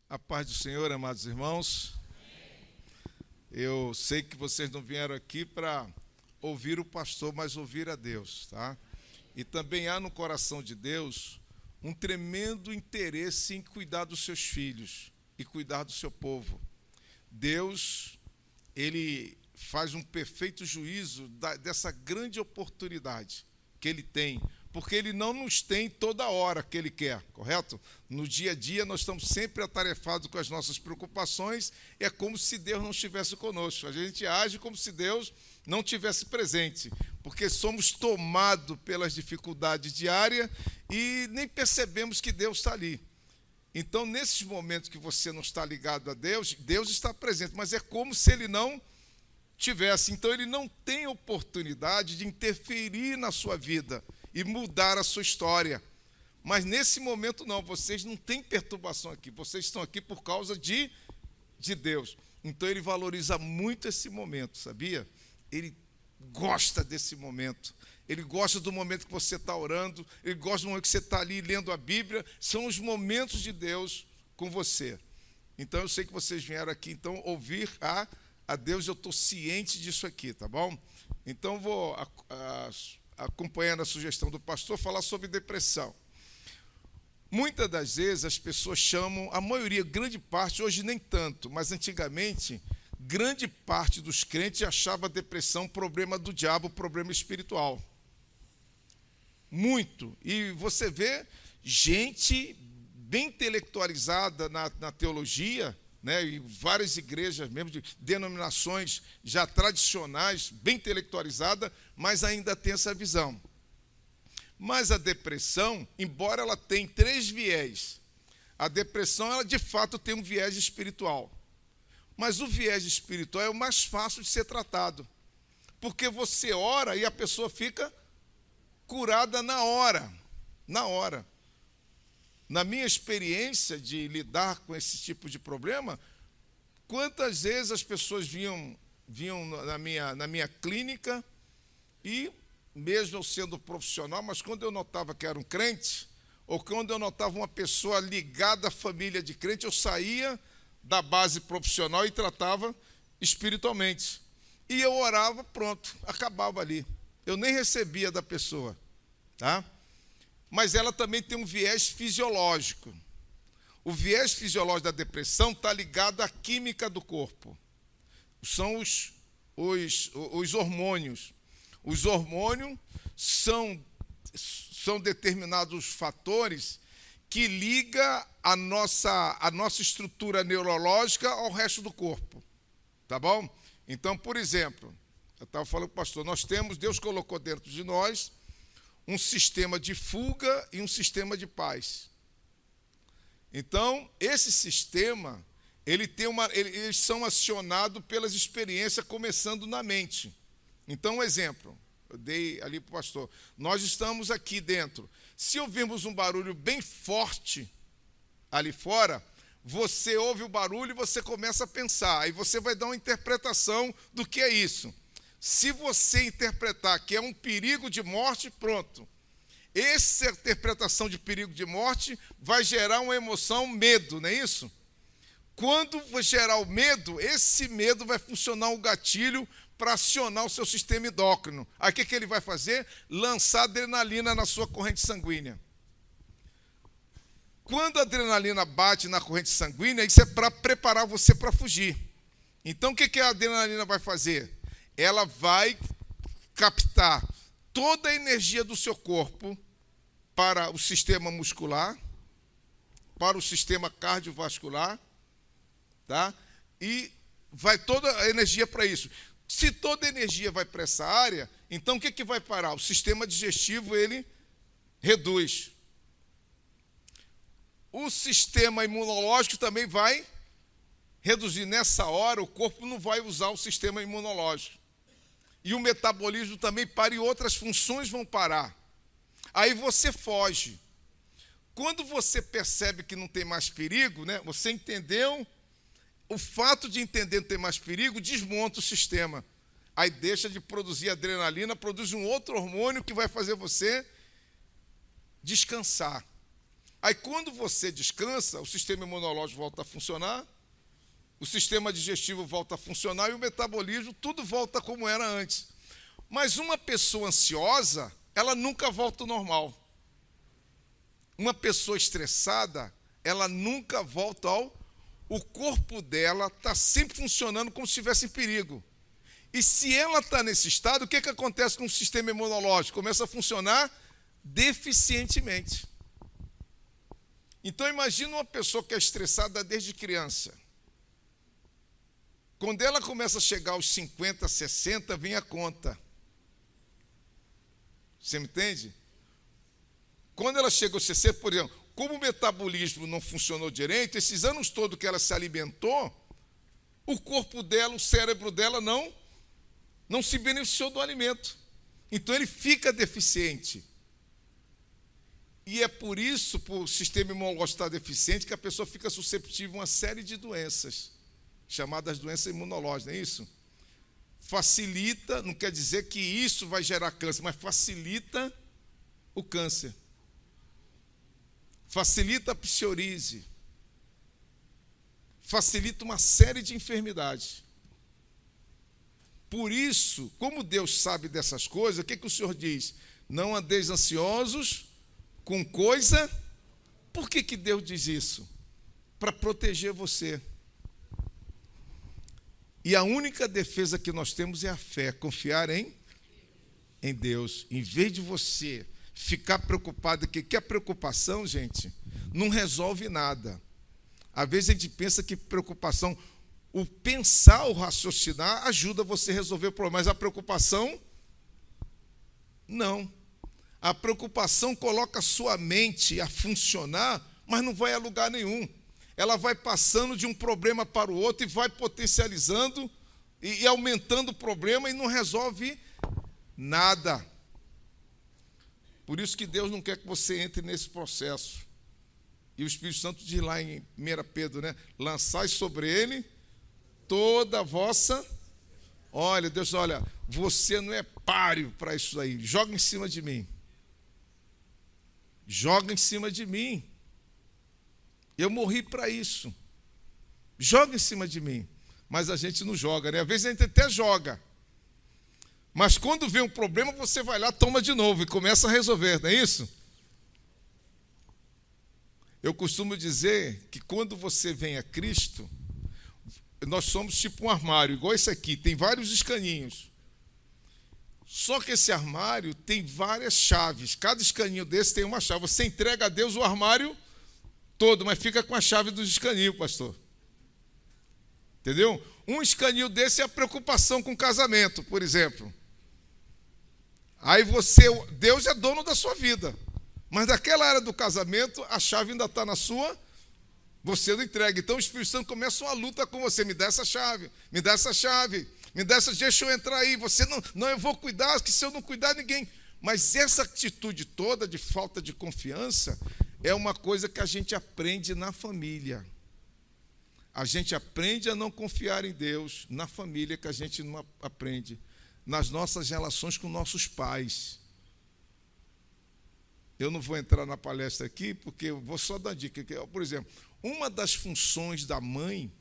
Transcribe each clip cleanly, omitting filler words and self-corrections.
A paz do Senhor, amados irmãos. Eu sei que vocês não vieram aqui para ouvir o pastor, mas ouvir a Deus, tá? E também há no coração de Deus um tremendo interesse em cuidar dos seus filhos e cuidar do seu povo. Deus, Ele faz um perfeito juízo dessa grande oportunidade que Ele tem, porque Ele não nos tem toda hora que Ele quer, correto? No dia a dia nós estamos sempre atarefados com as nossas preocupações, é como se Deus não estivesse conosco. A gente age como se Deus não estivesse presente, porque somos tomados pelas dificuldades diárias e nem percebemos que Deus está ali. Então, nesses momentos que você não está ligado a Deus, Deus está presente, mas é como se Ele não tivesse. Então, Ele não tem oportunidade de interferir na sua vida e mudar a sua história. Mas nesse momento não, vocês não têm perturbação aqui, vocês estão aqui por causa de Deus. Então Ele valoriza muito esse momento, sabia? Ele gosta desse momento, Ele gosta do momento que você está orando, Ele gosta do momento que você está ali lendo a Bíblia, são os momentos de Deus com você. Então eu sei que vocês vieram aqui então ouvir a Deus, eu estou ciente disso aqui, tá bom? Então vou acompanhando a sugestão do pastor, falar sobre depressão. Muitas das vezes as pessoas chamam, a maioria, grande parte, hoje nem tanto, mas antigamente, grande parte dos crentes achava a depressão problema do diabo, problema espiritual. Muito. E você vê gente bem intelectualizada na teologia, né, e várias igrejas, mesmo de denominações já tradicionais, bem intelectualizada, mas ainda tem essa visão. Mas a depressão, embora ela tenha 3 viés, a depressão, ela de fato tem um viés espiritual. Mas o viés espiritual é o mais fácil de ser tratado, porque você ora e a pessoa fica curada na hora. Na hora. Na minha experiência de lidar com esse tipo de problema, quantas vezes as pessoas vinham na minha clínica e, mesmo eu sendo profissional, mas quando eu notava que era um crente, ou quando eu notava uma pessoa ligada à família de crente, eu saía da base profissional e tratava espiritualmente. E eu orava, pronto, acabava ali. Eu nem recebia da pessoa, tá? Mas ela também tem um viés fisiológico. O viés fisiológico da depressão está ligado à química do corpo. São os hormônios. Os hormônios são determinados fatores que ligam a nossa estrutura neurológica ao resto do corpo. Tá bom? Então, por exemplo, eu estava falando com o pastor, Deus colocou dentro de nós um sistema de fuga e um sistema de paz. Então, esse sistema, eles são acionados pelas experiências começando na mente. Então, um exemplo, eu dei ali para o pastor. Nós estamos aqui dentro. Se ouvirmos um barulho bem forte ali fora, você ouve o barulho e você começa a pensar. Aí você vai dar uma interpretação do que é isso. Se você interpretar que é um perigo de morte, pronto. Essa interpretação de perigo de morte vai gerar uma emoção, medo, não é isso? Quando gerar o medo, esse medo vai funcionar um gatilho para acionar o seu sistema endócrino. Aí o que ele vai fazer? Lançar adrenalina na sua corrente sanguínea. Quando a adrenalina bate na corrente sanguínea, isso é para preparar você para fugir. Então o que a adrenalina vai fazer? Ela vai captar toda a energia do seu corpo para o sistema muscular, para o sistema cardiovascular, tá? E vai toda a energia para isso. Se toda a energia vai para essa área, então o que vai parar? O sistema digestivo, ele reduz. O sistema imunológico também vai reduzir. Nessa hora, o corpo não vai usar o sistema imunológico. E o metabolismo também para e outras funções vão parar. Aí você foge. Quando você percebe que não tem mais perigo, né, você entendeu, o fato de entender que não tem mais perigo desmonta o sistema. Aí deixa de produzir adrenalina, produz um outro hormônio que vai fazer você descansar. Aí, quando você descansa, o sistema imunológico volta a funcionar, o sistema digestivo volta a funcionar e o metabolismo, tudo volta como era antes. Mas uma pessoa ansiosa, ela nunca volta ao normal. Uma pessoa estressada, ela nunca volta ao... O corpo dela está sempre funcionando como se estivesse em perigo. E se ela está nesse estado, o que acontece com o sistema imunológico? Começa a funcionar deficientemente. Então, imagina uma pessoa que é estressada desde criança. Quando ela começa a chegar aos 50, 60, vem a conta. Você me entende? Quando ela chega aos 60, por exemplo, como o metabolismo não funcionou direito, esses anos todos que ela se alimentou, o corpo dela, o cérebro dela não se beneficiou do alimento. Então ele fica deficiente. E é por isso, por o sistema imunológico estar deficiente, que a pessoa fica susceptível a uma série de doenças, chamadas doenças imunológicas, não é isso? Facilita, não quer dizer que isso vai gerar câncer, mas facilita o câncer. Facilita a psoríase. Facilita uma série de enfermidades. Por isso, como Deus sabe dessas coisas, o que o Senhor diz? Não andeis ansiosos com coisa. Por que Deus diz isso? Para proteger você. E a única defesa que nós temos é a fé, confiar em Deus. Em vez de você ficar preocupado, que a preocupação, gente, não resolve nada. Às vezes a gente pensa que preocupação, o pensar, o raciocinar, ajuda você a resolver o problema, mas a preocupação, não. A preocupação coloca a sua mente a funcionar, mas não vai a lugar nenhum. Ela vai passando de um problema para o outro e vai potencializando e aumentando o problema e não resolve nada. Por isso que Deus não quer que você entre nesse processo. E o Espírito Santo diz lá em 1 Pedro, né? Lançai sobre ele toda a vossa... Olha, Deus, olha, você não é páreo para isso aí. Joga em cima de mim. Joga em cima de mim. Eu morri para isso. Joga em cima de mim. Mas a gente não joga, né? Às vezes a gente até joga. Mas quando vem um problema, você vai lá, toma de novo e começa a resolver, não é isso? Eu costumo dizer que quando você vem a Cristo, nós somos tipo um armário, igual esse aqui, tem vários escaninhos. Só que esse armário tem várias chaves. Cada escaninho desse tem uma chave. Você entrega a Deus o armário todo, mas fica com a chave dos escaninhos, pastor. Entendeu? Um escaninho desse é a preocupação com o casamento, por exemplo. Aí Deus é dono da sua vida. Mas daquela área do casamento, a chave ainda está na sua, você não entrega. Então o Espírito Santo começa uma luta com você. Me dá essa chave, me dá essa chave, me dá essa, deixa eu entrar aí. Você não, eu vou cuidar, que se eu não cuidar, ninguém. Mas essa atitude toda de falta de confiança é uma coisa que a gente aprende na família. A gente aprende a não confiar em Deus na família, que a gente não aprende nas nossas relações com nossos pais. Eu não vou entrar na palestra aqui, porque eu vou só dar dica. Por exemplo, uma das funções da mãe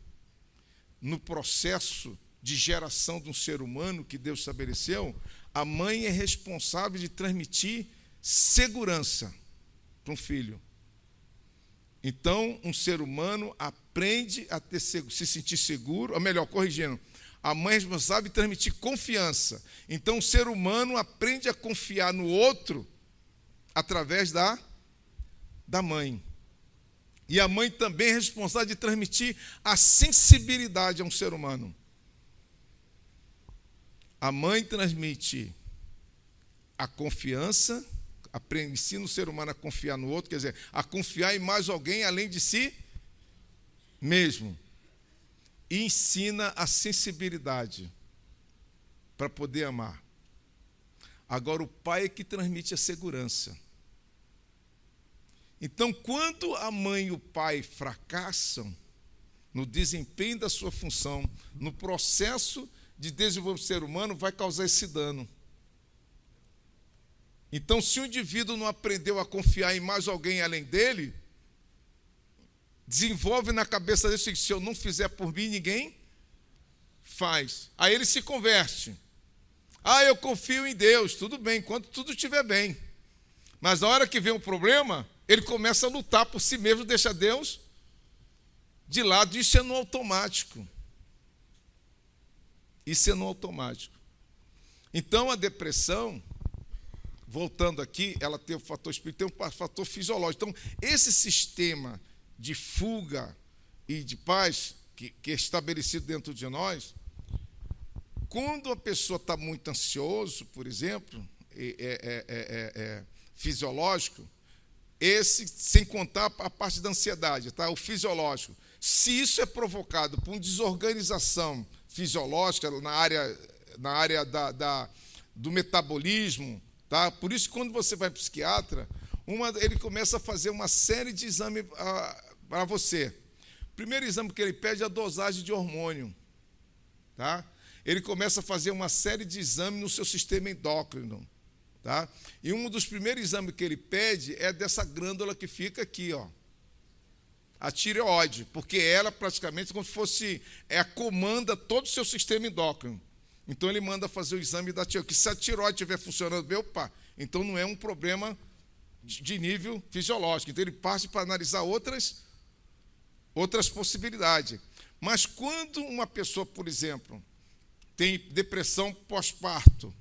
no processo de geração de um ser humano que Deus estabeleceu, a mãe é responsável de transmitir segurança para um filho. Então, um ser humano aprende a se sentir seguro, ou melhor, corrigindo, a mãe é responsável de transmitir confiança. Então, o ser humano aprende a confiar no outro através da mãe. E a mãe também é responsável de transmitir a sensibilidade a um ser humano. A mãe transmite a confiança, ensina o ser humano a confiar no outro, quer dizer, a confiar em mais alguém além de si mesmo. E ensina a sensibilidade para poder amar. Agora, o pai é que transmite a segurança. Então, quando a mãe e o pai fracassam no desempenho da sua função, no processo de desenvolvimento do ser humano, vai causar esse dano. Então, se o indivíduo não aprendeu a confiar em mais alguém além dele, desenvolve na cabeça dele o seguinte: se eu não fizer por mim, ninguém faz. Aí ele se converte. Eu confio em Deus, tudo bem, enquanto tudo estiver bem. Mas na hora que vem um problema, ele começa a lutar por si mesmo, deixa Deus de lado. Isso é no automático. Isso é no automático. Então a depressão, voltando aqui, ela tem um fator espiritual, tem um fator fisiológico. Então, esse sistema de fuga e de paz que é estabelecido dentro de nós, quando a pessoa está muito ansioso, por exemplo, fisiológico, esse, sem contar a parte da ansiedade, tá? O fisiológico. Se isso é provocado por uma desorganização fisiológica na área do metabolismo, tá? Por isso, quando você vai para o psiquiatra, ele começa a fazer uma série de exames para você. O primeiro exame que ele pede é a dosagem de hormônio. Tá? Ele começa a fazer uma série de exames no seu sistema endócrino. Tá? E um dos primeiros exames que ele pede é dessa glândula que fica aqui, ó, a tireoide, porque ela praticamente como se fosse, comanda todo o seu sistema endócrino. Então ele manda fazer o exame da tireoide, que se a tireoide estiver funcionando bem, então não é um problema de nível fisiológico. Então ele parte para analisar outras possibilidades. Mas quando uma pessoa, por exemplo, tem depressão pós-parto,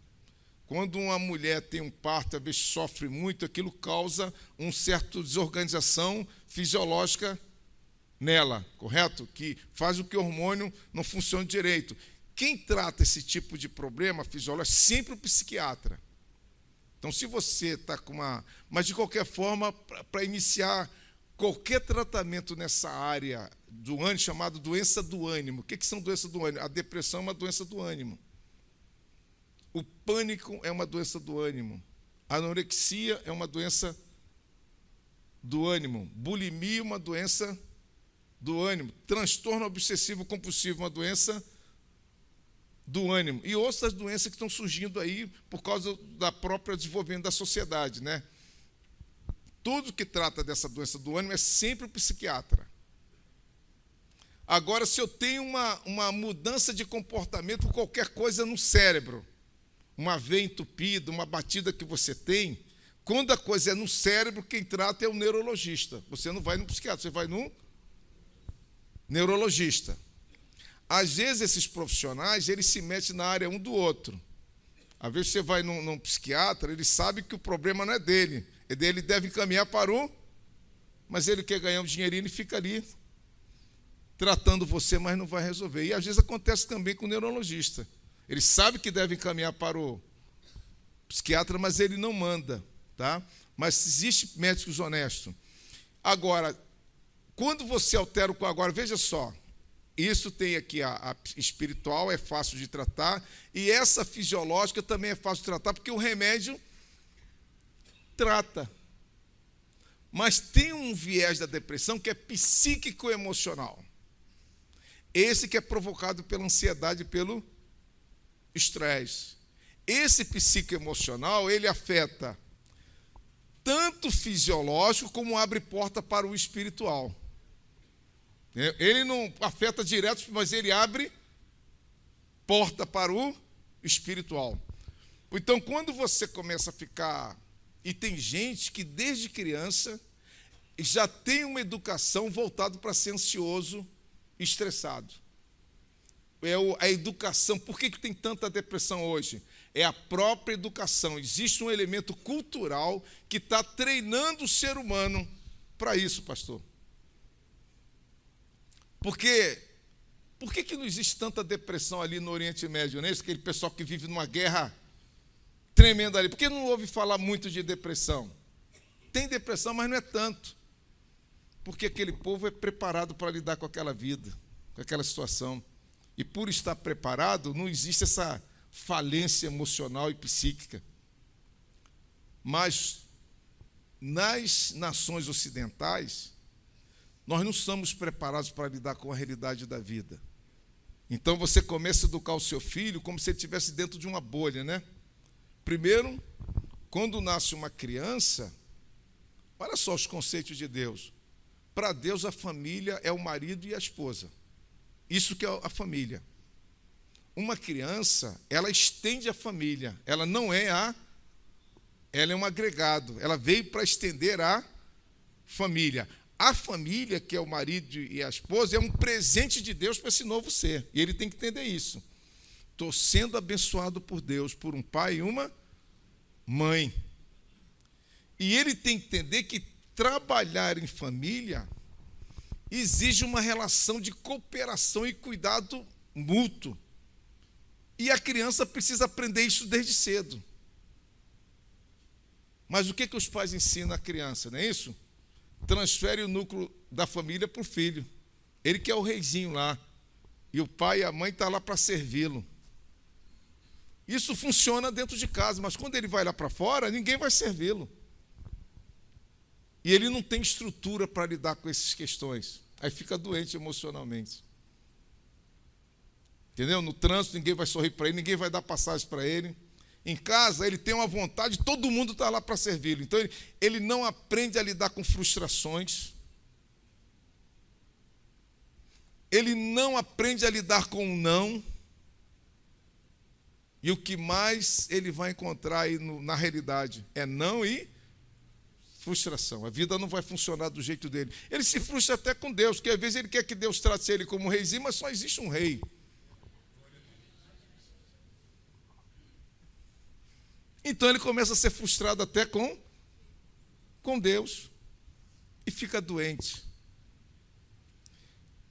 quando uma mulher tem um parto, às vezes sofre muito, aquilo causa uma certa desorganização fisiológica nela, correto? Que faz com que o hormônio não funcione direito. Quem trata esse tipo de problema fisiológico é sempre o psiquiatra. Então, se você está com uma... Mas, de qualquer forma, para iniciar qualquer tratamento nessa área do ânimo, chamado doença do ânimo. O que são doenças do ânimo? A depressão é uma doença do ânimo. O pânico é uma doença do ânimo. A anorexia é uma doença do ânimo. Bulimia é uma doença do ânimo. Transtorno obsessivo compulsivo é uma doença do ânimo. E outras doenças que estão surgindo aí por causa da própria desenvolvimento da sociedade, né? Tudo que trata dessa doença do ânimo é sempre o psiquiatra. Agora, se eu tenho uma mudança de comportamento por qualquer coisa no cérebro, uma veia entupida, uma batida que você tem, quando a coisa é no cérebro, quem trata é o neurologista. Você não vai no psiquiatra, você vai no neurologista. Às vezes, esses profissionais, eles se metem na área um do outro. Às vezes, você vai num psiquiatra, ele sabe que o problema não é dele. Ele deve encaminhar para mas ele quer ganhar um dinheirinho e fica ali tratando você, mas não vai resolver. E às vezes acontece também com o neurologista. Ele sabe que deve encaminhar para o psiquiatra, mas ele não manda. Tá? Mas existe médicos honestos. Agora, quando você altera o... Agora, veja só. Isso tem aqui a espiritual, é fácil de tratar, e essa fisiológica também é fácil de tratar, porque o remédio trata. Mas tem um viés da depressão que é psíquico-emocional. Esse que é provocado pela ansiedade e pelo estresse. Esse psíquico-emocional, ele afeta tanto o fisiológico como abre porta para o espiritual. Ele não afeta direto, mas ele abre porta para o espiritual. Então, quando você começa a ficar... E tem gente que, desde criança, já tem uma educação voltada para ser ansioso e estressado. É a educação. Por que tem tanta depressão hoje? É a própria educação. Existe um elemento cultural que está treinando o ser humano para isso, pastor. Por que não existe tanta depressão ali no Oriente Médio, né? Aquele pessoal que vive numa guerra tremenda ali. Por que não ouve falar muito de depressão? Tem depressão, mas não é tanto. Porque aquele povo é preparado para lidar com aquela vida, com aquela situação. E por estar preparado, não existe essa falência emocional e psíquica. Mas nas nações ocidentais, nós não estamos preparados para lidar com a realidade da vida. Então você começa a educar o seu filho como se ele estivesse dentro de uma bolha, né? Primeiro, quando nasce uma criança, olha só os conceitos de Deus. Para Deus, a família é o marido e a esposa. Isso que é a família. Uma criança, ela estende a família. Ela não é ela é um agregado. Ela veio para estender a família. A família, que é o marido e a esposa, é um presente de Deus para esse novo ser. E ele tem que entender isso. Estou sendo abençoado por Deus, por um pai e uma mãe. E ele tem que entender que trabalhar em família exige uma relação de cooperação e cuidado mútuo. E a criança precisa aprender isso desde cedo. Mas o que os pais ensinam à criança, não é isso? Transfere o núcleo da família para o filho. Ele que é o reizinho lá. E o pai e a mãe estão lá para servi-lo. Isso funciona dentro de casa, mas quando ele vai lá para fora, ninguém vai servi-lo. E ele não tem estrutura para lidar com essas questões. Aí fica doente emocionalmente. Entendeu? No trânsito, ninguém vai sorrir para ele, ninguém vai dar passagem para ele. Em casa, ele tem uma vontade, todo mundo está lá para servi-lo. Então, ele não aprende a lidar com frustrações. Ele não aprende a lidar com o não. E o que mais ele vai encontrar aí na realidade é não e frustração. A vida não vai funcionar do jeito dele. Ele se frustra até com Deus, porque às vezes ele quer que Deus trate ele como um reizinho, mas só existe um rei. Então ele começa a ser frustrado até com Deus e fica doente.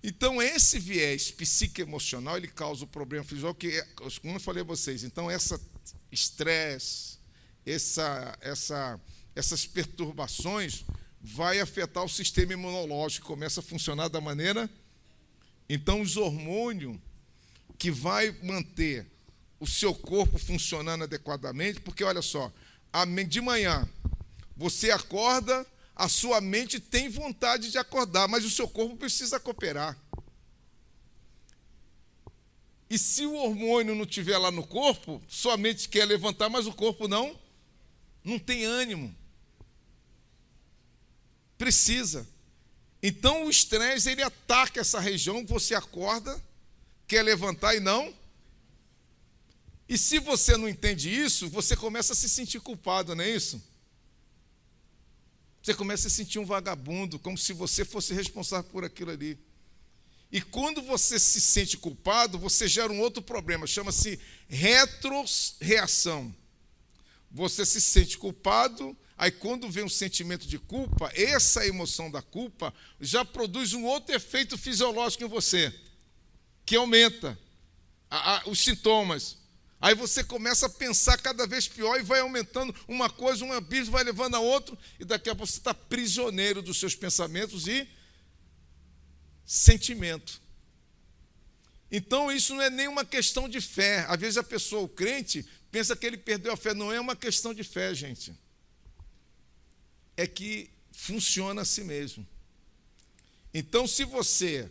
Então esse viés psicoemocional, ele causa o problema fisiológico, que, como eu falei a vocês, então esse estresse, essas perturbações vai afetar o sistema imunológico, começa a funcionar da maneira. Então os hormônios que vai manter o seu corpo funcionando adequadamente, porque olha só, de manhã você acorda, a sua mente tem vontade de acordar, mas o seu corpo precisa cooperar. E se o hormônio não estiver lá no corpo, sua mente quer levantar, mas o corpo não tem ânimo. Precisa. Então o estresse, ele ataca essa região, você acorda, quer levantar e não. E se você não entende isso, você começa a se sentir culpado, não é isso? Você começa a se sentir um vagabundo, como se você fosse responsável por aquilo ali. E quando você se sente culpado, você gera um outro problema, chama-se retroreação. Você se sente culpado, aí quando vem um sentimento de culpa, essa emoção da culpa já produz um outro efeito fisiológico em você, que aumenta os sintomas. Aí você começa a pensar cada vez pior e vai aumentando uma coisa, um abismo vai levando a outro, e daqui a pouco você está prisioneiro dos seus pensamentos e sentimento. Então isso não é nem uma questão de fé. Às vezes a pessoa, o crente, pensa que ele perdeu a fé. Não é uma questão de fé, gente. É que funciona assim mesmo. Então, se você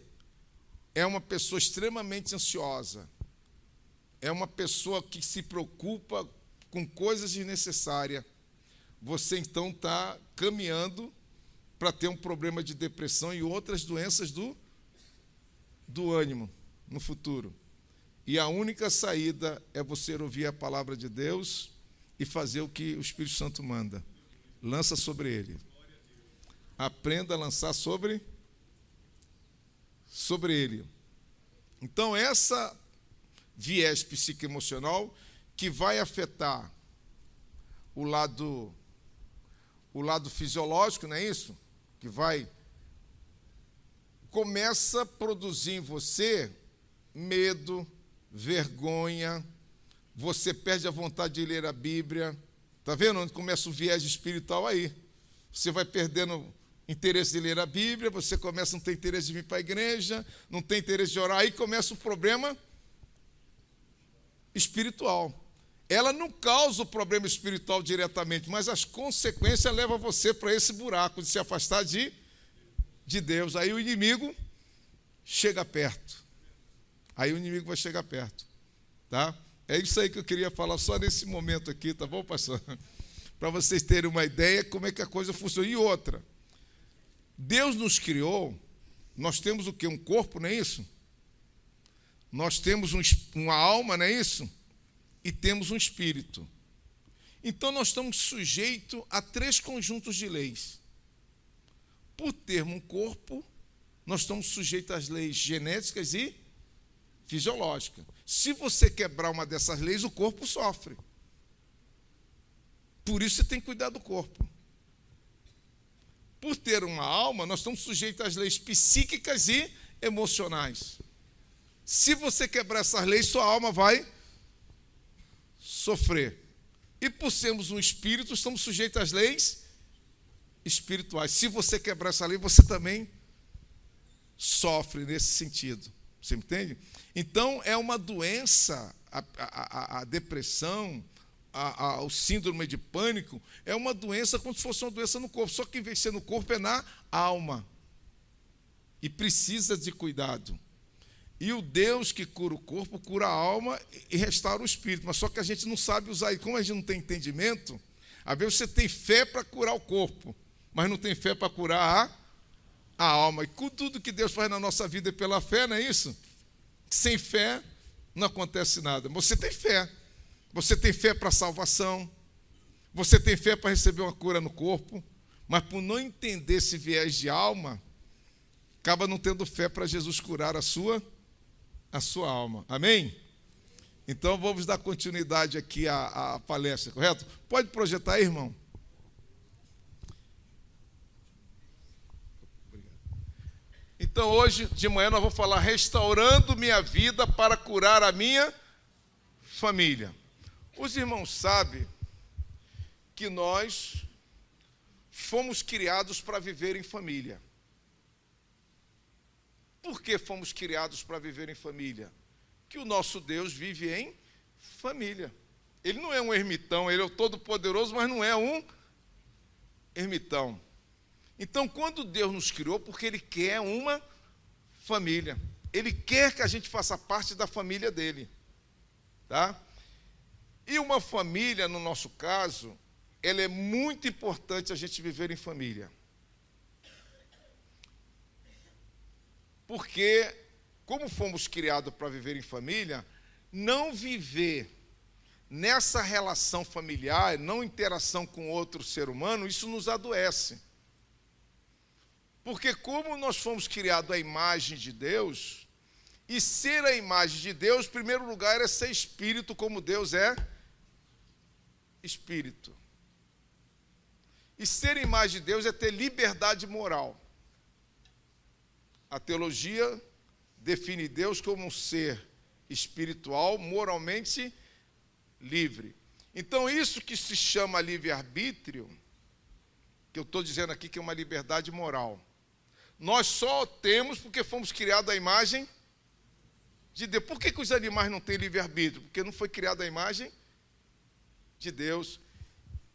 é uma pessoa extremamente ansiosa, é uma pessoa que se preocupa com coisas desnecessárias, você então está caminhando para ter um problema de depressão e outras doenças do ânimo no futuro. E a única saída é você ouvir a palavra de Deus e fazer o que o Espírito Santo manda. Lança sobre ele. Aprenda a lançar sobre ele. Então, essa viés psicoemocional que vai afetar o lado fisiológico, não é isso? Que começa a produzir em você medo, vergonha, você perde a vontade de ler a Bíblia. Está vendo onde começa o viés espiritual aí? Você vai perdendo interesse de ler a Bíblia, você começa a não ter interesse de vir para a igreja, não tem interesse de orar, aí começa o problema espiritual. Ela não causa o problema espiritual diretamente, mas as consequências levam você para esse buraco de se afastar de Deus. Aí o inimigo chega perto. Aí o inimigo vai chegar perto. Tá? É isso aí que eu queria falar só nesse momento aqui, tá bom, pastor? Para vocês terem uma ideia como é que a coisa funciona. E outra, Deus nos criou, nós temos o quê? Um corpo, não é isso? Nós temos uma alma, não é isso? E temos um espírito. Então, nós estamos sujeitos a 3 conjuntos de leis. Por termos um corpo, nós estamos sujeitos às leis genéticas e fisiológicas. Se você quebrar uma dessas leis, o corpo sofre. Por isso você tem que cuidar do corpo. Por ter uma alma, nós estamos sujeitos às leis psíquicas e emocionais. Se você quebrar essas leis, sua alma vai sofrer. E por sermos um espírito, estamos sujeitos às leis espirituais. Se você quebrar essa lei, você também sofre nesse sentido. Você entende? Então, é uma doença, a depressão, o síndrome de pânico, é uma doença como se fosse uma doença no corpo. Só que em vez de ser no corpo, é na alma. E precisa de cuidado. E o Deus que cura o corpo, cura a alma e restaura o espírito. Mas só que a gente não sabe usar. E como a gente não tem entendimento, às vezes você tem fé para curar o corpo, mas não tem fé para curar a alma. E com tudo que Deus faz na nossa vida é pela fé, não é isso? Sem fé não acontece nada. Você tem fé. Você tem fé para a salvação. Você tem fé para receber uma cura no corpo. Mas por não entender esse viés de alma, acaba não tendo fé para Jesus curar a sua alma. Amém? Então vamos dar continuidade aqui à palestra, correto? Pode projetar aí, irmão? Então hoje de manhã nós vamos falar restaurando minha vida para curar a minha família. Os irmãos sabem que nós fomos criados para viver em família. Por que fomos criados para viver em família? Que o nosso Deus vive em família. Ele não é um ermitão, ele é o Todo-Poderoso, mas não é um ermitão. Então, quando Deus nos criou, porque Ele quer uma família. Ele quer que a gente faça parte da família dele. Tá? E uma família, no nosso caso, ela é muito importante a gente viver em família. Porque, como fomos criados para viver em família, não viver nessa relação familiar, não interação com outro ser humano, isso nos adoece. Porque como nós fomos criados à imagem de Deus, e ser a imagem de Deus, em primeiro lugar, é ser espírito, como Deus é espírito. E ser a imagem de Deus é ter liberdade moral. A teologia define Deus como um ser espiritual, moralmente livre. Então, isso que se chama livre-arbítrio, que eu estou dizendo aqui que é uma liberdade moral, nós só temos porque fomos criados à imagem de Deus. Por que os animais não têm livre-arbítrio? Porque não foi criado à imagem de Deus.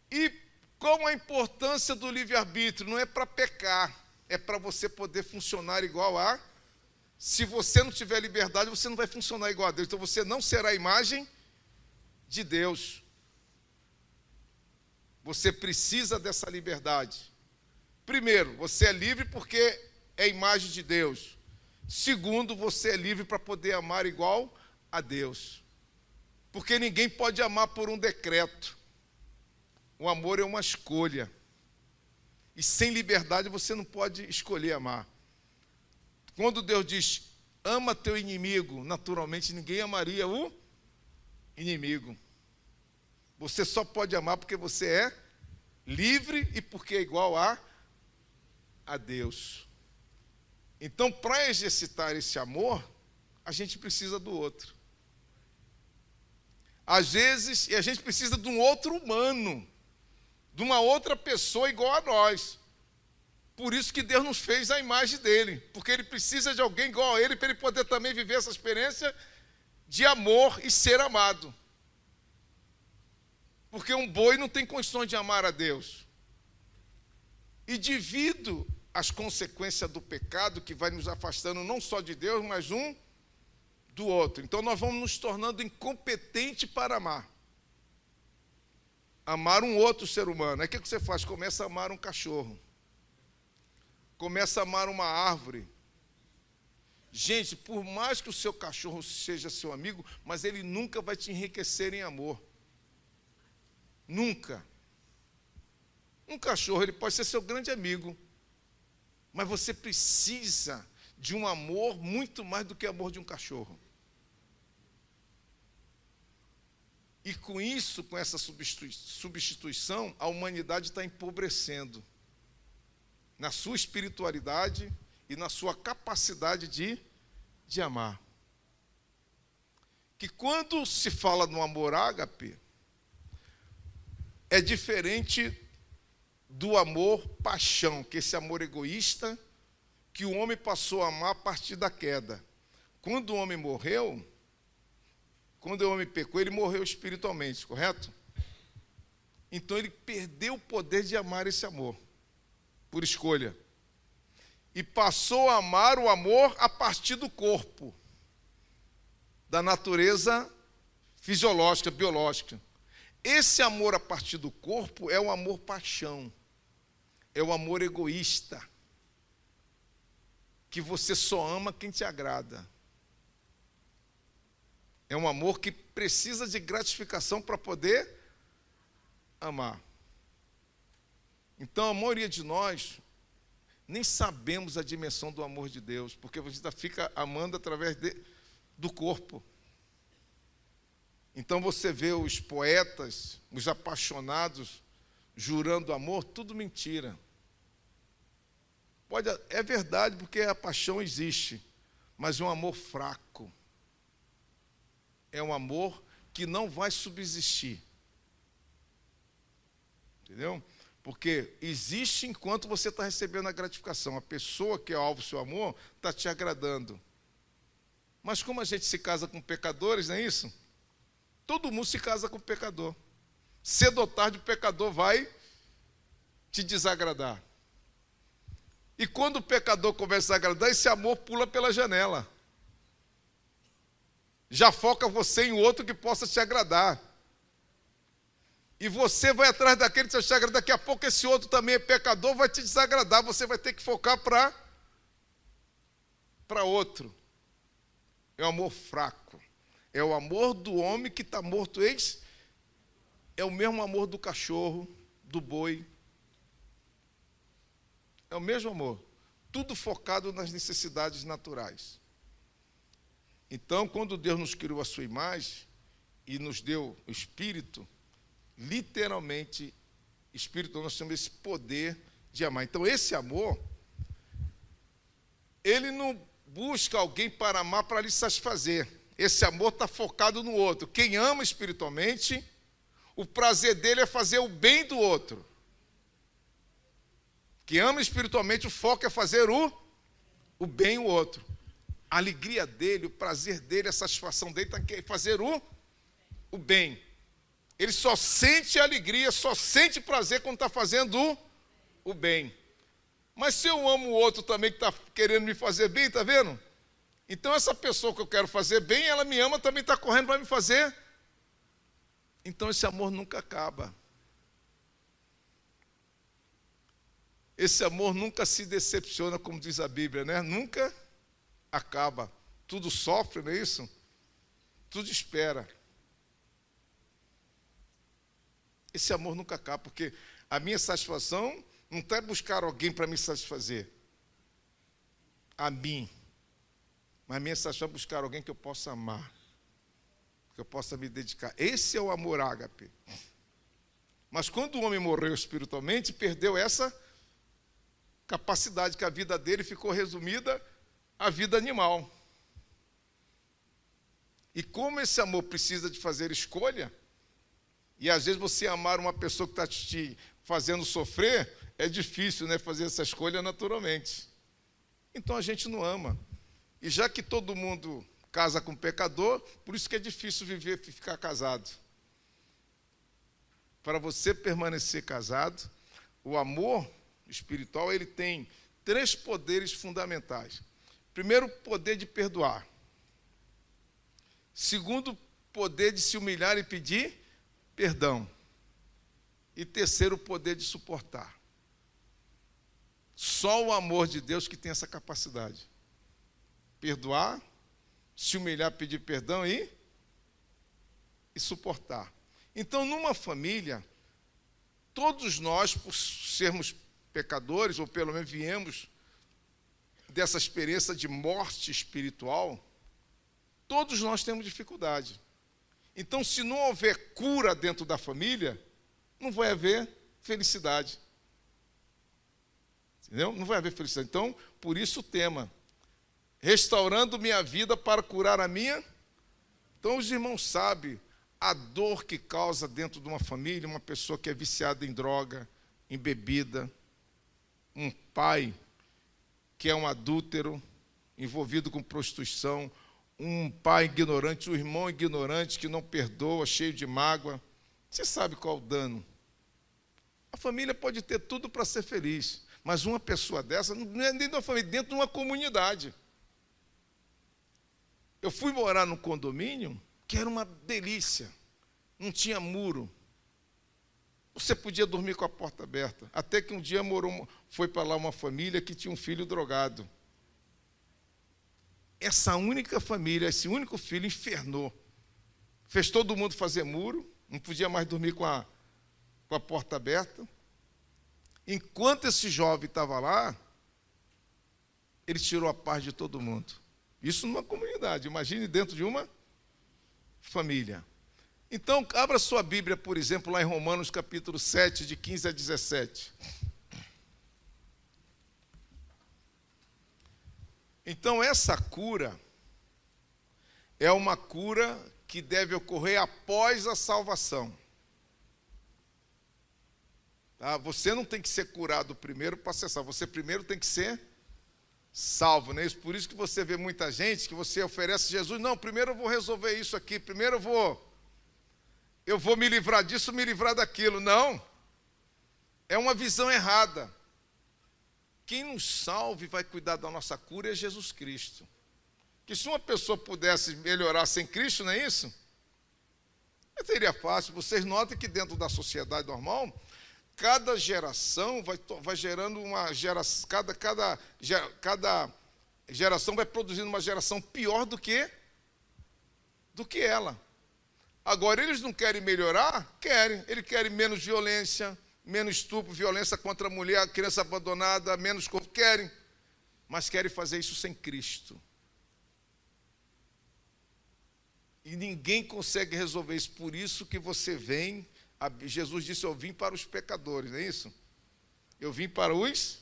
E qual a importância do livre-arbítrio? Não é para pecar, é para você poder funcionar igual a... Se você não tiver liberdade, você não vai funcionar igual a Deus. Então você não será a imagem de Deus. Você precisa dessa liberdade. Primeiro, você é livre porque é a imagem de Deus. Segundo, você é livre para poder amar igual a Deus. Porque ninguém pode amar por um decreto. O amor é uma escolha. E sem liberdade você não pode escolher amar. Quando Deus diz, ama teu inimigo, naturalmente ninguém amaria o inimigo. Você só pode amar porque você é livre e porque é igual a Deus. Então, para exercitar esse amor, a gente precisa do outro. Às vezes, a gente precisa de um outro humano, de uma outra pessoa igual a nós. Por isso que Deus nos fez a imagem dele, porque ele precisa de alguém igual a ele, para ele poder também viver essa experiência de amor e ser amado. Porque um boi não tem condições de amar a Deus. E devido às consequências do pecado, que vai nos afastando não só de Deus, mas um do outro. Então nós vamos nos tornando incompetentes para amar. Amar um outro ser humano. Aí o que você faz? Começa a amar um cachorro. começa a amar uma árvore. Gente, por mais que o seu cachorro seja seu amigo, mas ele nunca vai te enriquecer em amor. Nunca. Um cachorro, ele pode ser seu grande amigo, mas você precisa de um amor muito mais do que o amor de um cachorro. E com isso, com essa substituição, a humanidade está empobrecendo na sua espiritualidade e na sua capacidade de amar. Que quando se fala no amor ágape, é diferente do amor paixão, que é esse amor egoísta que o homem passou a amar a partir da queda. Quando o homem morreu, quando o homem pecou, ele morreu espiritualmente, correto? Então ele perdeu o poder de amar esse amor, por escolha. E passou a amar o amor a partir do corpo, da natureza fisiológica, biológica. Esse amor a partir do corpo é o amor paixão, é o amor egoísta, que você só ama quem te agrada. É um amor que precisa de gratificação para poder amar. Então, a maioria de nós nem sabemos a dimensão do amor de Deus, porque você fica amando através do corpo. Então, você vê os poetas, os apaixonados, jurando amor, tudo mentira. É verdade, porque a paixão existe, mas é um amor fraco. É um amor que não vai subsistir. Entendeu? Porque existe enquanto você está recebendo a gratificação. A pessoa que é alvo do seu amor está te agradando. Mas como a gente se casa com pecadores, não é isso? Todo mundo se casa com pecador. Cedo ou tarde o pecador vai te desagradar. E quando o pecador começa a agradar, esse amor pula pela janela. Já foca você em outro que possa te agradar. E você vai atrás daquele que te agrada. Daqui a pouco esse outro também é pecador, vai te desagradar. Você vai ter que focar para outro. É o amor fraco. É o amor do homem que está morto. É o mesmo amor do cachorro, do boi. É o mesmo amor. Tudo focado nas necessidades naturais. Então, quando Deus nos criou a sua imagem e nos deu o Espírito, literalmente, Espírito, nós temos esse poder de amar. Então, esse amor, ele não busca alguém para amar, para lhe satisfazer. Esse amor está focado no outro. Quem ama espiritualmente, o prazer dele é fazer o bem do outro. Quem ama espiritualmente, o foco é fazer o bem ao outro. A alegria dele, o prazer dele, a satisfação dele está em fazer o bem. Ele só sente alegria, só sente prazer quando está fazendo o bem. Mas se eu amo o outro também que está querendo me fazer bem, está vendo? Então essa pessoa que eu quero fazer bem, ela me ama, também está correndo para me fazer. Então esse amor nunca acaba. Esse amor nunca se decepciona, como diz a Bíblia, né? Nunca acaba. Tudo sofre, não é isso? Tudo espera. Esse amor nunca acaba, porque a minha satisfação não está buscar alguém para me satisfazer. A mim. Mas a minha satisfação é buscar alguém que eu possa amar. Que eu possa me dedicar. Esse é o amor ágape. Mas quando o homem morreu espiritualmente, perdeu essa capacidade, que a vida dele ficou resumida à vida animal. E como esse amor precisa de fazer escolha, e às vezes você amar uma pessoa que está te fazendo sofrer, é difícil, né, fazer essa escolha naturalmente. Então a gente não ama. E já que todo mundo casa com pecador, por isso que é difícil viver e ficar casado. Para você permanecer casado, o amor espiritual, ele tem 3 poderes fundamentais. Primeiro, poder de perdoar. Segundo, poder de se humilhar e pedir perdão. E terceiro, poder de suportar. Só o amor de Deus que tem essa capacidade. Perdoar, se humilhar, pedir perdão e suportar. Então, numa família, todos nós, por sermos pecadores, ou pelo menos viemos dessa experiência de morte espiritual, todos nós temos dificuldade. Então, se não houver cura dentro da família, não vai haver felicidade. Entendeu? Não vai haver felicidade. Então, por isso o tema. Restaurando minha vida para curar a minha. Então, os irmãos sabem a dor que causa dentro de uma família, uma pessoa que é viciada em droga, em bebida, um pai que é um adúltero, envolvido com prostituição, um pai ignorante, um irmão ignorante que não perdoa, cheio de mágoa. Você sabe qual é o dano. A família pode ter tudo para ser feliz, mas uma pessoa dessa não é dentro de uma família, dentro de uma comunidade. Eu fui morar num condomínio que era uma delícia, não tinha muro. Você podia dormir com a porta aberta. Até que um dia foi para lá uma família que tinha um filho drogado. Essa única família, esse único filho infernou. Fez todo mundo fazer muro, não podia mais dormir com a porta aberta. Enquanto esse jovem estava lá, ele tirou a paz de todo mundo. Isso numa comunidade, imagine dentro de uma família. Então, abra sua Bíblia, por exemplo, lá em Romanos capítulo 7, de 15 a 17. Então, essa cura é uma cura que deve ocorrer após a salvação. Tá? Você não tem que ser curado primeiro para ser salvo, você primeiro tem que ser salvo, não é isso? Por isso que você vê muita gente que você oferece a Jesus, não, primeiro eu vou resolver isso aqui, primeiro eu vou me livrar disso, me livrar daquilo. Não, é uma visão errada. Quem nos salva e vai cuidar da nossa cura é Jesus Cristo. Que se uma pessoa pudesse melhorar sem Cristo, não é isso? Seria fácil. Vocês notem que dentro da sociedade normal, cada geração vai gerando uma geração, cada geração vai produzindo uma geração pior do que ela. Agora, eles não querem melhorar? Querem. Eles querem menos violência, menos estupro, violência contra a mulher, criança abandonada, menos corpo. Querem. Mas querem fazer isso sem Cristo. E ninguém consegue resolver isso. Por isso que você vem. Jesus disse, eu vim para os pecadores, não é isso? Eu vim para os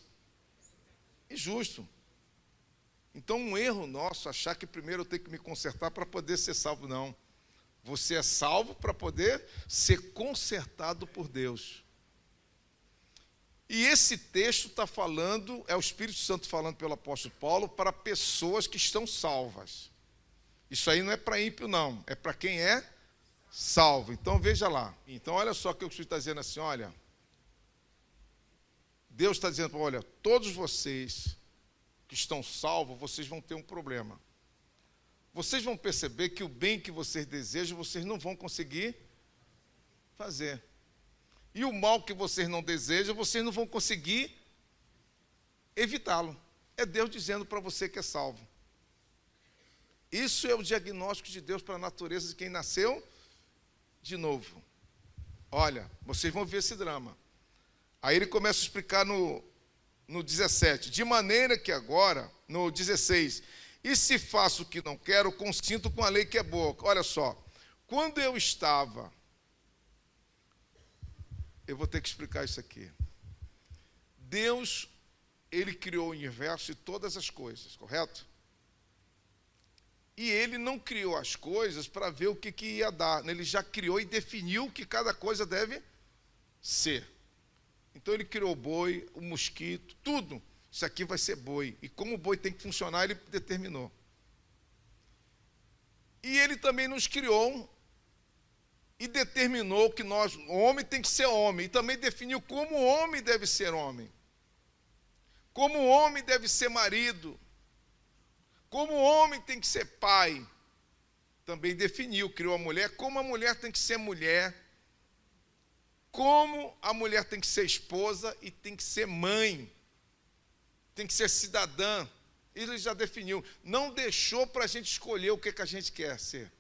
injustos. Então, um erro nosso, achar que primeiro eu tenho que me consertar para poder ser salvo. Não. Você é salvo para poder ser consertado por Deus. E esse texto está falando, é o Espírito Santo falando pelo apóstolo Paulo, para pessoas que estão salvas. Isso aí não é para ímpio, não. É para quem é salvo. Então, veja lá. Então, olha só o que o Espírito está dizendo assim, olha. Deus está dizendo, olha, todos vocês que estão salvos, vocês vão ter um problema. Vocês vão perceber que o bem que vocês desejam, vocês não vão conseguir fazer. E o mal que vocês não desejam, vocês não vão conseguir evitá-lo. É Deus dizendo para você que é salvo. Isso é o diagnóstico de Deus para a natureza de quem nasceu de novo. Olha, vocês vão ver esse drama. Aí ele começa a explicar no 17. De maneira que agora, no 16... E se faço o que não quero, consinto com a lei que é boa. Olha só, quando eu estava... Eu vou ter que explicar isso aqui. Deus, Ele criou o universo e todas as coisas, correto? E Ele não criou as coisas para ver o que ia dar. Ele já criou e definiu o que cada coisa deve ser. Então Ele criou o boi, o mosquito, tudo. Isso aqui vai ser boi. E como o boi tem que funcionar, Ele determinou. E Ele também nos criou e determinou que nós, o homem tem que ser homem. E também definiu como o homem deve ser homem. Como o homem deve ser marido. Como o homem tem que ser pai. Também definiu, criou a mulher, como a mulher tem que ser mulher. Como a mulher tem que ser esposa e tem que ser mãe. tem que ser cidadã. Ele já definiu. Não deixou para a gente escolher o que a gente quer ser.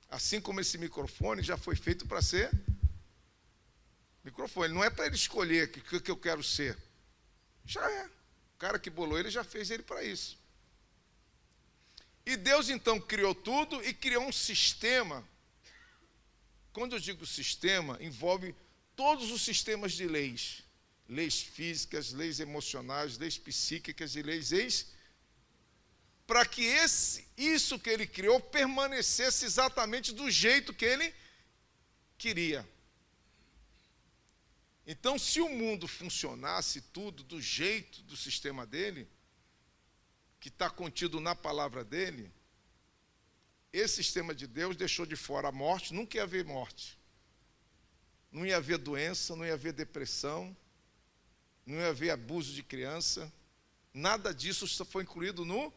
Assim como esse microfone já foi feito para ser microfone. Não é para ele escolher o que eu quero ser. Já é. O cara que bolou ele já fez ele para isso. E Deus então criou tudo e criou um sistema. Quando eu digo sistema, envolve todos os sistemas de leis. Leis físicas, leis emocionais, leis psíquicas e leis para que isso que ele criou permanecesse exatamente do jeito que ele queria. Então, se o mundo funcionasse tudo do jeito do sistema dele, que está contido na palavra dele, esse sistema de Deus deixou de fora a morte, nunca ia haver morte. Não ia haver doença, não ia haver depressão, não ia haver abuso de criança, nada disso foi incluído no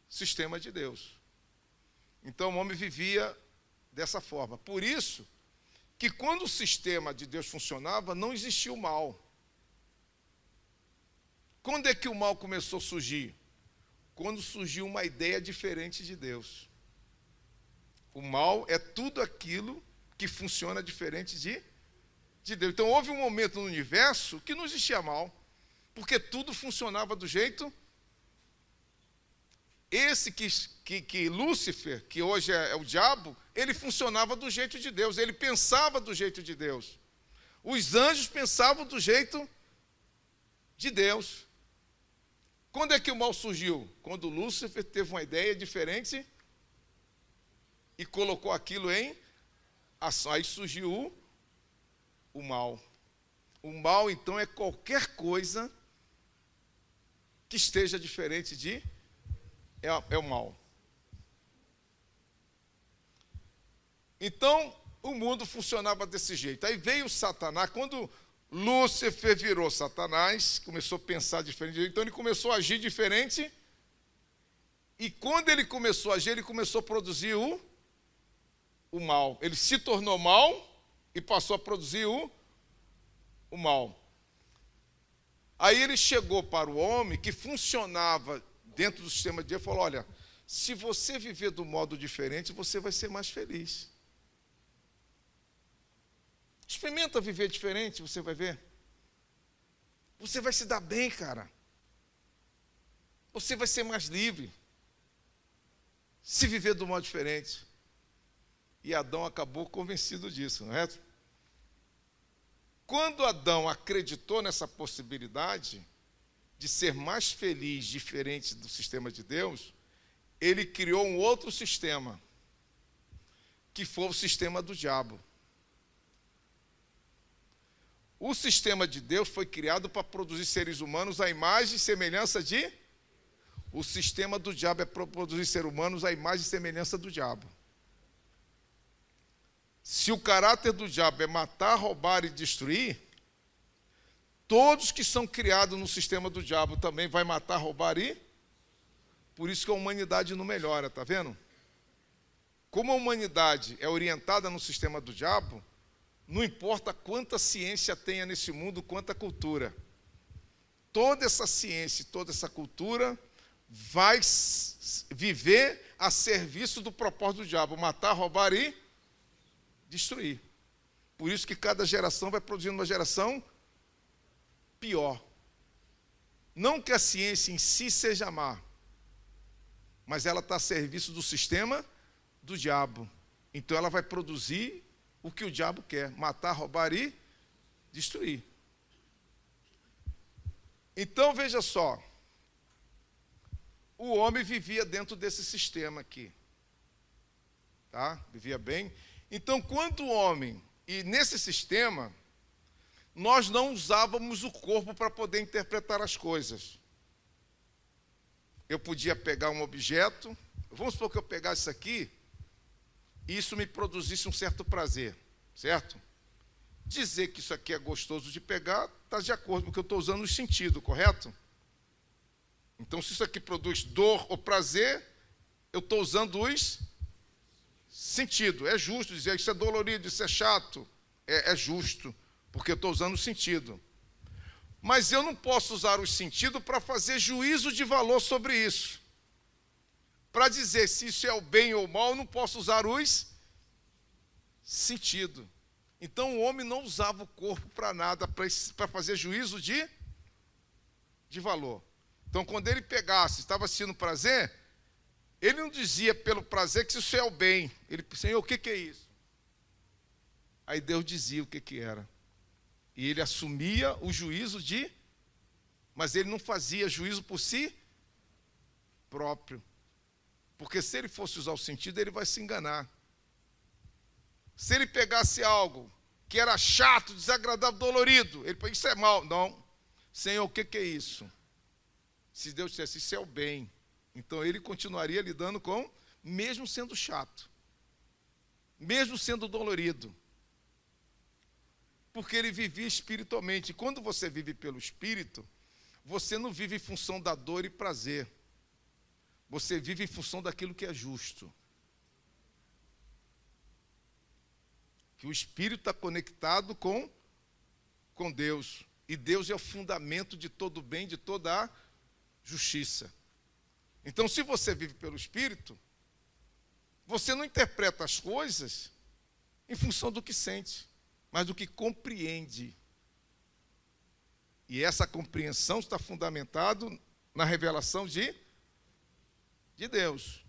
sistema de Deus. Então o homem vivia dessa forma. Por isso que quando o sistema de Deus funcionava, não existia o mal. Quando é que o mal começou a surgir? Quando surgiu uma ideia diferente de Deus. O mal é tudo aquilo que funciona diferente de Deus. Então houve um momento no universo que não existia mal, porque tudo funcionava do jeito. Esse que Lúcifer, que hoje é o diabo, ele funcionava do jeito de Deus, ele pensava do jeito de Deus. Os anjos pensavam do jeito de Deus. Quando é que o mal surgiu? Quando Lúcifer teve uma ideia diferente e colocou aquilo em ação. Aí surgiu o mal. O mal, então, é qualquer coisa que esteja diferente de... É o mal. Então, o mundo funcionava desse jeito. Aí veio Satanás. Quando Lúcifer virou Satanás, começou a pensar diferente, então ele começou a agir diferente. E quando ele começou a agir, ele começou a produzir o mal. Ele se tornou mal e passou a produzir o mal. Aí ele chegou para o homem que funcionava dentro do sistema de Deus e falou: olha, se você viver do modo diferente, você vai ser mais feliz. Experimenta viver diferente, você vai ver. Você vai se dar bem, cara. Você vai ser mais livre. Se viver do modo diferente. E Adão acabou convencido disso, não é? Quando Adão acreditou nessa possibilidade de ser mais feliz, diferente do sistema de Deus, ele criou um outro sistema, que foi o sistema do diabo. O sistema de Deus foi criado para produzir seres humanos à imagem e semelhança de... O sistema do diabo é para produzir seres humanos à imagem e semelhança do diabo. Se o caráter do diabo é matar, roubar e destruir, todos que são criados no sistema do diabo também vai matar, roubar e... Por isso que a humanidade não melhora, está vendo? Como a humanidade é orientada no sistema do diabo, não importa quanta ciência tenha nesse mundo, quanta cultura. Toda essa ciência, toda essa cultura vai viver a serviço do propósito do diabo, matar, roubar e destruir. Por isso que cada geração vai produzindo uma geração pior. Não que a ciência em si seja má, mas ela está a serviço do sistema do diabo. Então ela vai produzir o que o diabo quer: matar, roubar e destruir. Então veja só, o homem vivia dentro desse sistema aqui, tá? Vivia bem. Então quando o homem, e nesse sistema, nós não usávamos o corpo para poder interpretar as coisas. Eu podia pegar um objeto, vamos supor que eu pegasse isso aqui, e isso me produzisse um certo prazer, certo? Dizer que isso aqui é gostoso de pegar, está de acordo, porque eu estou usando o sentido, correto? Então, se isso aqui produz dor ou prazer, eu estou usando os sentido. É justo dizer isso é dolorido, isso é chato. É justo, porque eu estou usando o sentido. Mas eu não posso usar os sentidos para fazer juízo de valor sobre isso. Para dizer se isso é o bem ou o mal, eu não posso usar os sentidos. Então o homem não usava o corpo para nada, para fazer juízo de valor. Então quando ele pegasse, estava sentindo prazer, ele não dizia pelo prazer que isso é o bem. Ele disse, Senhor, o que é isso? Aí Deus dizia o que era. E ele assumia o juízo mas ele não fazia juízo por si próprio. Porque se ele fosse usar o sentido, ele vai se enganar. Se ele pegasse algo que era chato, desagradável, dolorido, ele falou, isso é mal. Não. Senhor, o que é isso? Se Deus dissesse, isso é o bem. Então ele continuaria lidando com, mesmo sendo chato. Mesmo sendo dolorido. Porque ele vivia espiritualmente. E quando você vive pelo Espírito, você não vive em função da dor e prazer. Você vive em função daquilo que é justo. Que o Espírito está conectado com Deus. E Deus é o fundamento de todo o bem, de toda a justiça. Então, se você vive pelo Espírito, você não interpreta as coisas em função do que sente, mas do que compreende. E essa compreensão está fundamentada na revelação de Deus.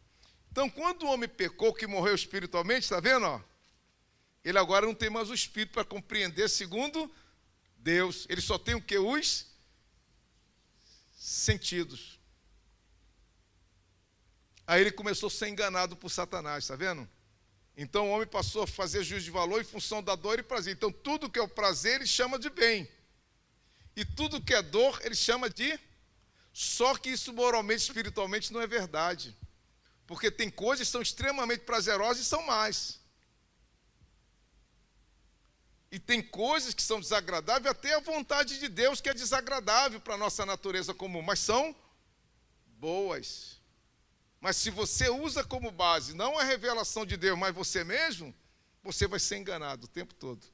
Então, quando o homem pecou, que morreu espiritualmente, está vendo? Ó? Ele agora não tem mais o Espírito para compreender segundo Deus. Ele só tem o que? Os sentidos. Aí ele começou a ser enganado por Satanás, está vendo? Então o homem passou a fazer juízo de valor em função da dor e prazer. Então tudo que é o prazer ele chama de bem. E tudo que é dor ele chama de... Só que isso moralmente, espiritualmente não é verdade. Porque tem coisas que são extremamente prazerosas e são más. E tem coisas que são desagradáveis, até a vontade de Deus que é desagradável para a nossa natureza comum, mas são boas. Mas se você usa como base, não a revelação de Deus, mas você mesmo, você vai ser enganado o tempo todo.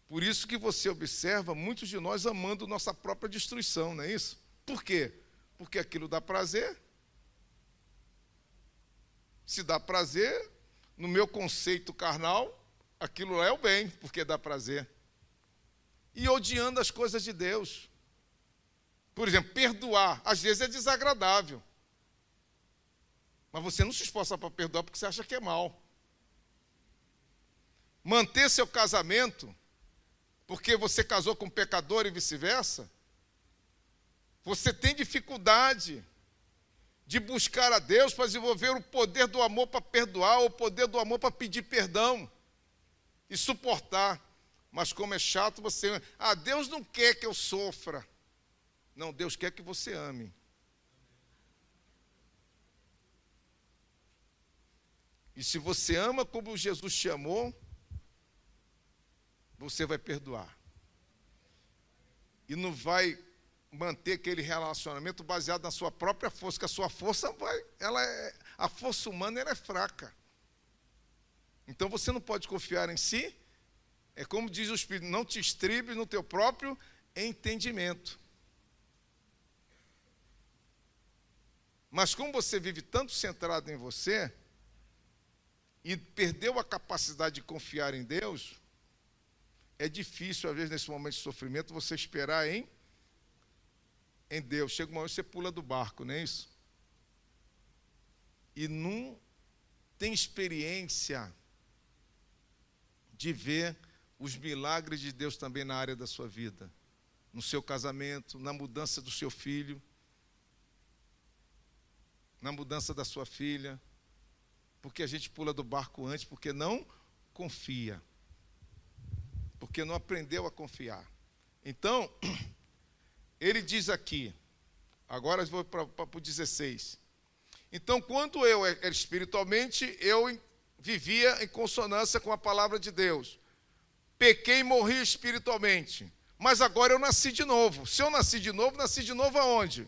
Por isso que você observa muitos de nós amando nossa própria destruição, não é isso? Por quê? Porque aquilo dá prazer. Se dá prazer, no meu conceito carnal, aquilo é o bem, porque dá prazer. E odiando as coisas de Deus. Por exemplo, perdoar, às vezes é desagradável. Mas você não se esforça para perdoar porque você acha que é mal. Manter seu casamento, porque você casou com um pecador e vice-versa, você tem dificuldade de buscar a Deus para desenvolver o poder do amor para perdoar, o poder do amor para pedir perdão e suportar. Mas como é chato você... Deus não quer que eu sofra. Não, Deus quer que você ame. E se você ama como Jesus te amou, você vai perdoar. E não vai manter aquele relacionamento baseado na sua própria força, que a sua força a força humana ela é fraca. Então você não pode confiar em si. É como diz o Espírito, não te estribe no teu próprio entendimento. Mas como você vive tanto centrado em você e perdeu a capacidade de confiar em Deus, é difícil, às vezes, nesse momento de sofrimento, você esperar em Deus. Chega uma hora que você pula do barco, não é isso? E não tem experiência de ver os milagres de Deus também na área da sua vida. No seu casamento, na mudança do seu filho, na mudança da sua filha, porque a gente pula do barco antes, porque não confia, porque não aprendeu a confiar. Então, ele diz aqui, agora eu vou para o 16. Então, quando eu era espiritualmente, eu vivia em consonância com a palavra de Deus. Pequei e morri espiritualmente, mas agora eu nasci de novo. Se eu nasci de novo aonde?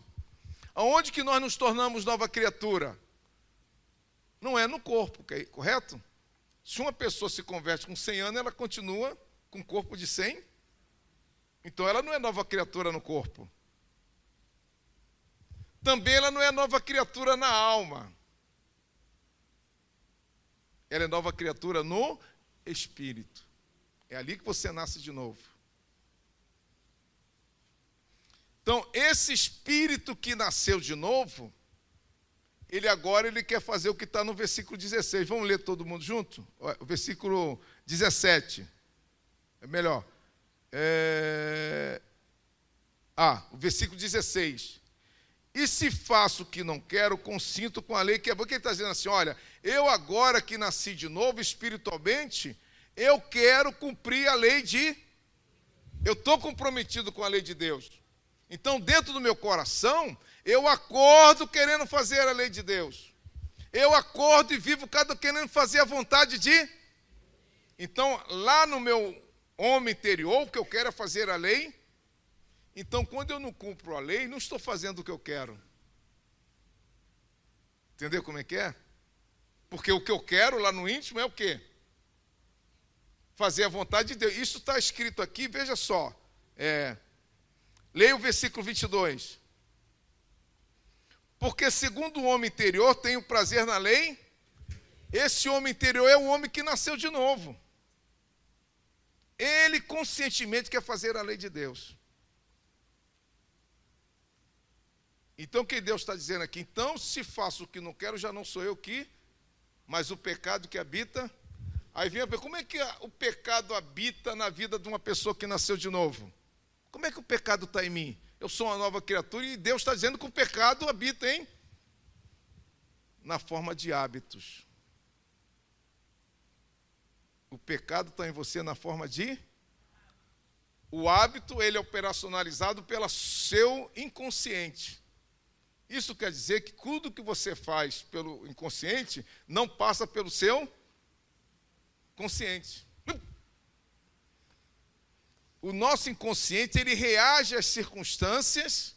Aonde que nós nos tornamos nova criatura? Não é no corpo, correto? Se uma pessoa se converte com 100 anos, ela continua com um corpo de 100 Então ela não é nova criatura no corpo. Também ela não é nova criatura na alma. Ela é nova criatura no espírito. É ali que você nasce de novo. Então, esse espírito que nasceu de novo, ele quer fazer o que está no versículo 16. Vamos ler todo mundo junto? O versículo 17. É melhor. O versículo 16. E se faço o que não quero, consinto com a lei que é boa. Porque ele está dizendo assim, olha, eu agora que nasci de novo espiritualmente, eu quero cumprir a lei eu estou comprometido com a lei de Deus. Então, dentro do meu coração, eu acordo querendo fazer a lei de Deus. Eu acordo e vivo querendo fazer a vontade Então, lá no meu homem interior, o que eu quero é fazer a lei. Então, quando eu não cumpro a lei, não estou fazendo o que eu quero. Entendeu como é que é? Porque o que eu quero lá no íntimo é o quê? Fazer a vontade de Deus. Isso está escrito aqui, veja só. Leia o versículo 22. Porque segundo o homem interior tem o prazer na lei. Esse homem interior é o homem que nasceu de novo. Ele conscientemente quer fazer a lei de Deus. Então o que Deus está dizendo aqui? Então, se faço o que não quero, já não sou eu mas o pecado que habita. Aí vem a pergunta, como é que o pecado habita na vida de uma pessoa que nasceu de novo? Como é que o pecado está em mim? Eu sou uma nova criatura e Deus está dizendo que o pecado habita na forma de hábitos. O pecado está em você na forma O hábito, ele é operacionalizado pelo seu inconsciente. Isso quer dizer que tudo que você faz pelo inconsciente não passa pelo seu consciente. O nosso inconsciente, ele reage às circunstâncias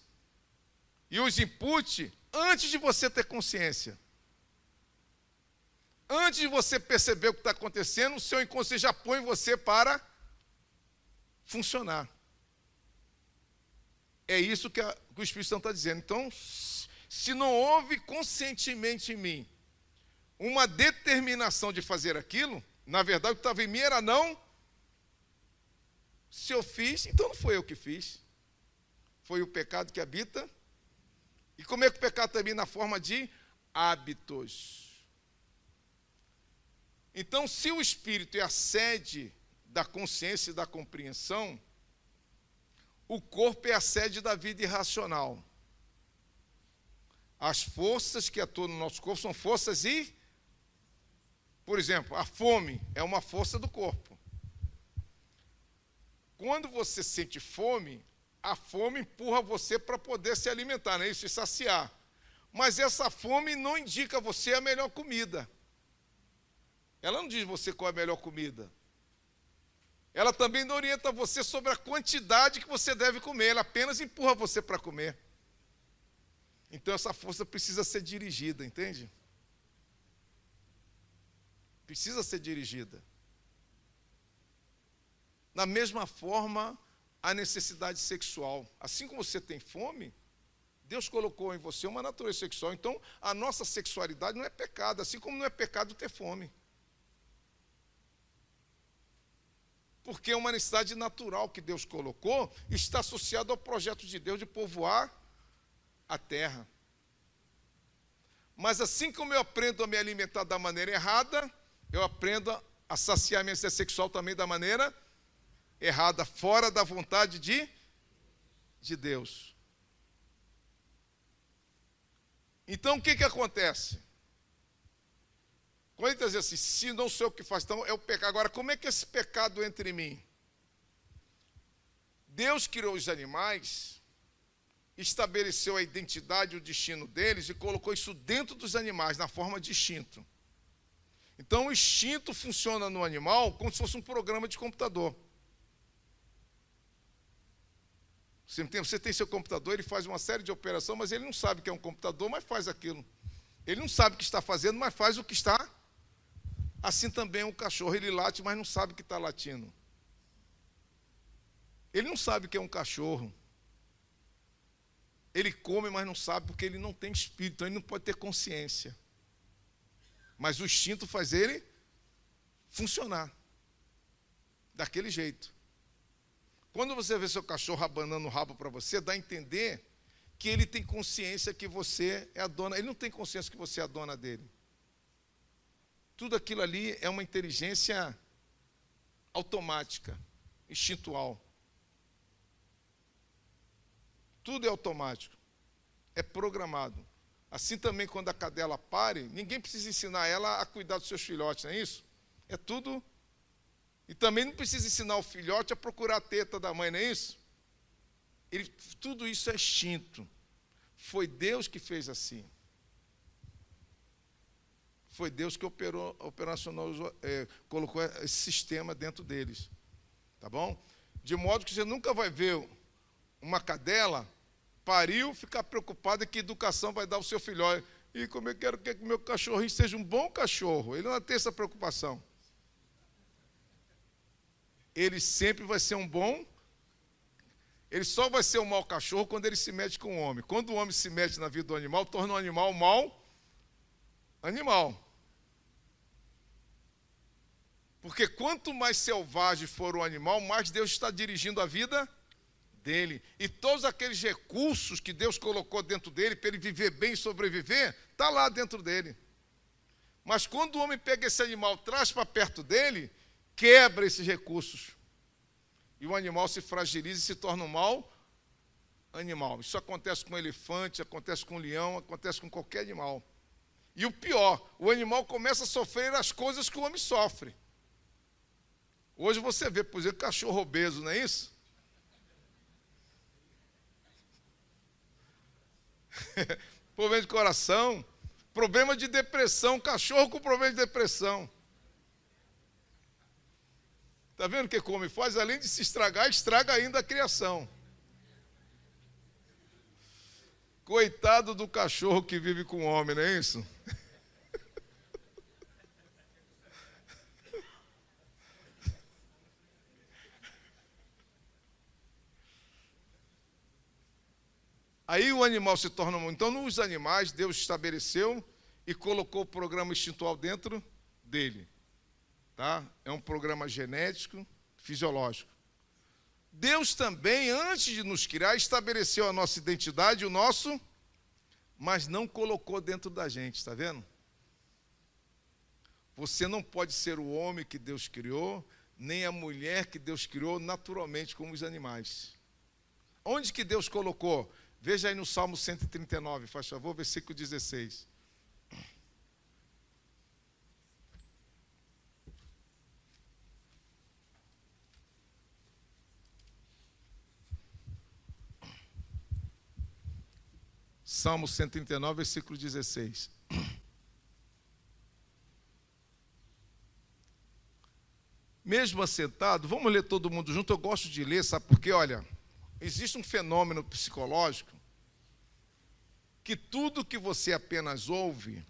e os inputs antes de você ter consciência. Antes de você perceber o que está acontecendo, o seu inconsciente já põe você para funcionar. É isso que o Espírito Santo está dizendo. Então, se não houve conscientemente em mim uma determinação de fazer aquilo, na verdade o que estava em mim era não. Se eu fiz, então não foi eu que fiz. Foi o pecado que habita. E como é que o pecado está em mim? Na forma de hábitos. Então, se o Espírito é a sede da consciência e da compreensão, o corpo é a sede da vida irracional. As forças que atuam no nosso corpo são forças por exemplo, a fome é uma força do corpo. Quando você sente fome, a fome empurra você para poder se alimentar, né? Isso, e saciar. Mas essa fome não indica a você a melhor comida. Ela não diz você qual é a melhor comida. Ela também não orienta você sobre a quantidade que você deve comer. Ela apenas empurra você para comer. Então essa força precisa ser dirigida, entende? Precisa ser dirigida. Da mesma forma, a necessidade sexual. Assim como você tem fome, Deus colocou em você uma natureza sexual. Então, a nossa sexualidade não é pecado, assim como não é pecado ter fome. Porque uma necessidade natural que Deus colocou está associada ao projeto de Deus de povoar a terra. Mas assim como eu aprendo a me alimentar da maneira errada, eu aprendo a saciar minha necessidade sexual também da maneira errada, fora da vontade de Deus. Então, o que acontece? Quando ele diz assim, se não sou eu que faço, então é o pecado. Agora, como é que esse pecado entra em mim? Deus criou os animais, estabeleceu a identidade e o destino deles e colocou isso dentro dos animais, na forma de instinto. Então, o instinto funciona no animal como se fosse um programa de computador. Você tem seu computador, ele faz uma série de operações, mas ele não sabe que é um computador, mas faz aquilo. Ele não sabe o que está fazendo, mas faz o que está. Assim também um cachorro, ele late, mas não sabe que está latindo. Ele não sabe o que é um cachorro. Ele come, mas não sabe, porque ele não tem espírito, então ele não pode ter consciência. Mas o instinto faz ele funcionar daquele jeito. Quando você vê seu cachorro abanando o rabo para você, dá a entender que ele tem consciência que você é a dona. Ele não tem consciência que você é a dona dele. Tudo aquilo ali é uma inteligência automática, instintual. Tudo é automático, é programado. Assim também, quando a cadela pare, ninguém precisa ensinar ela a cuidar dos seus filhotes, não é isso? É tudo. E também não precisa ensinar o filhote a procurar a teta da mãe, não é isso? Tudo isso é instinto. Foi Deus que fez assim. Foi Deus que operacionalizou, colocou esse sistema dentro deles. Tá bom? De modo que você nunca vai ver uma cadela pariu, ficar preocupada que educação vai dar ao seu filhote. E como eu quero que meu cachorrinho seja um bom cachorro. Ele não vai ter essa preocupação. Ele sempre vai ser um bom. Ele só vai ser um mau cachorro quando ele se mete com o homem. Quando o homem se mete na vida do animal, torna o animal um mau animal. Porque quanto mais selvagem for o animal, mais Deus está dirigindo a vida dele. E todos aqueles recursos que Deus colocou dentro dele, para ele viver bem e sobreviver, está lá dentro dele. Mas quando o homem pega esse animal, traz para perto dele, quebra esses recursos. E o animal se fragiliza e se torna um mau animal. Isso acontece com elefante, acontece com leão, acontece com qualquer animal. E o pior, o animal começa a sofrer as coisas que o homem sofre. Hoje você vê, por exemplo, cachorro obeso, não é isso? Problema de coração, problema de depressão, cachorro com problema de depressão. Está vendo o que o homem faz? Além de se estragar, estraga ainda a criação. Coitado do cachorro que vive com o homem, não é isso? Aí o animal se torna... Então, nos animais, Deus estabeleceu e colocou o programa instintual dentro dele. Tá? É um programa genético, fisiológico. Deus também, antes de nos criar, estabeleceu a nossa identidade, o nosso, mas não colocou dentro da gente, está vendo? Você não pode ser o homem que Deus criou, nem a mulher que Deus criou naturalmente, como os animais. Onde que Deus colocou? Veja aí no Salmo 139, faz favor, versículo 16. Salmo 139, versículo 16. Mesmo assentado, vamos ler todo mundo junto, eu gosto de ler, sabe por quê? Olha, existe um fenômeno psicológico que tudo que você apenas ouve,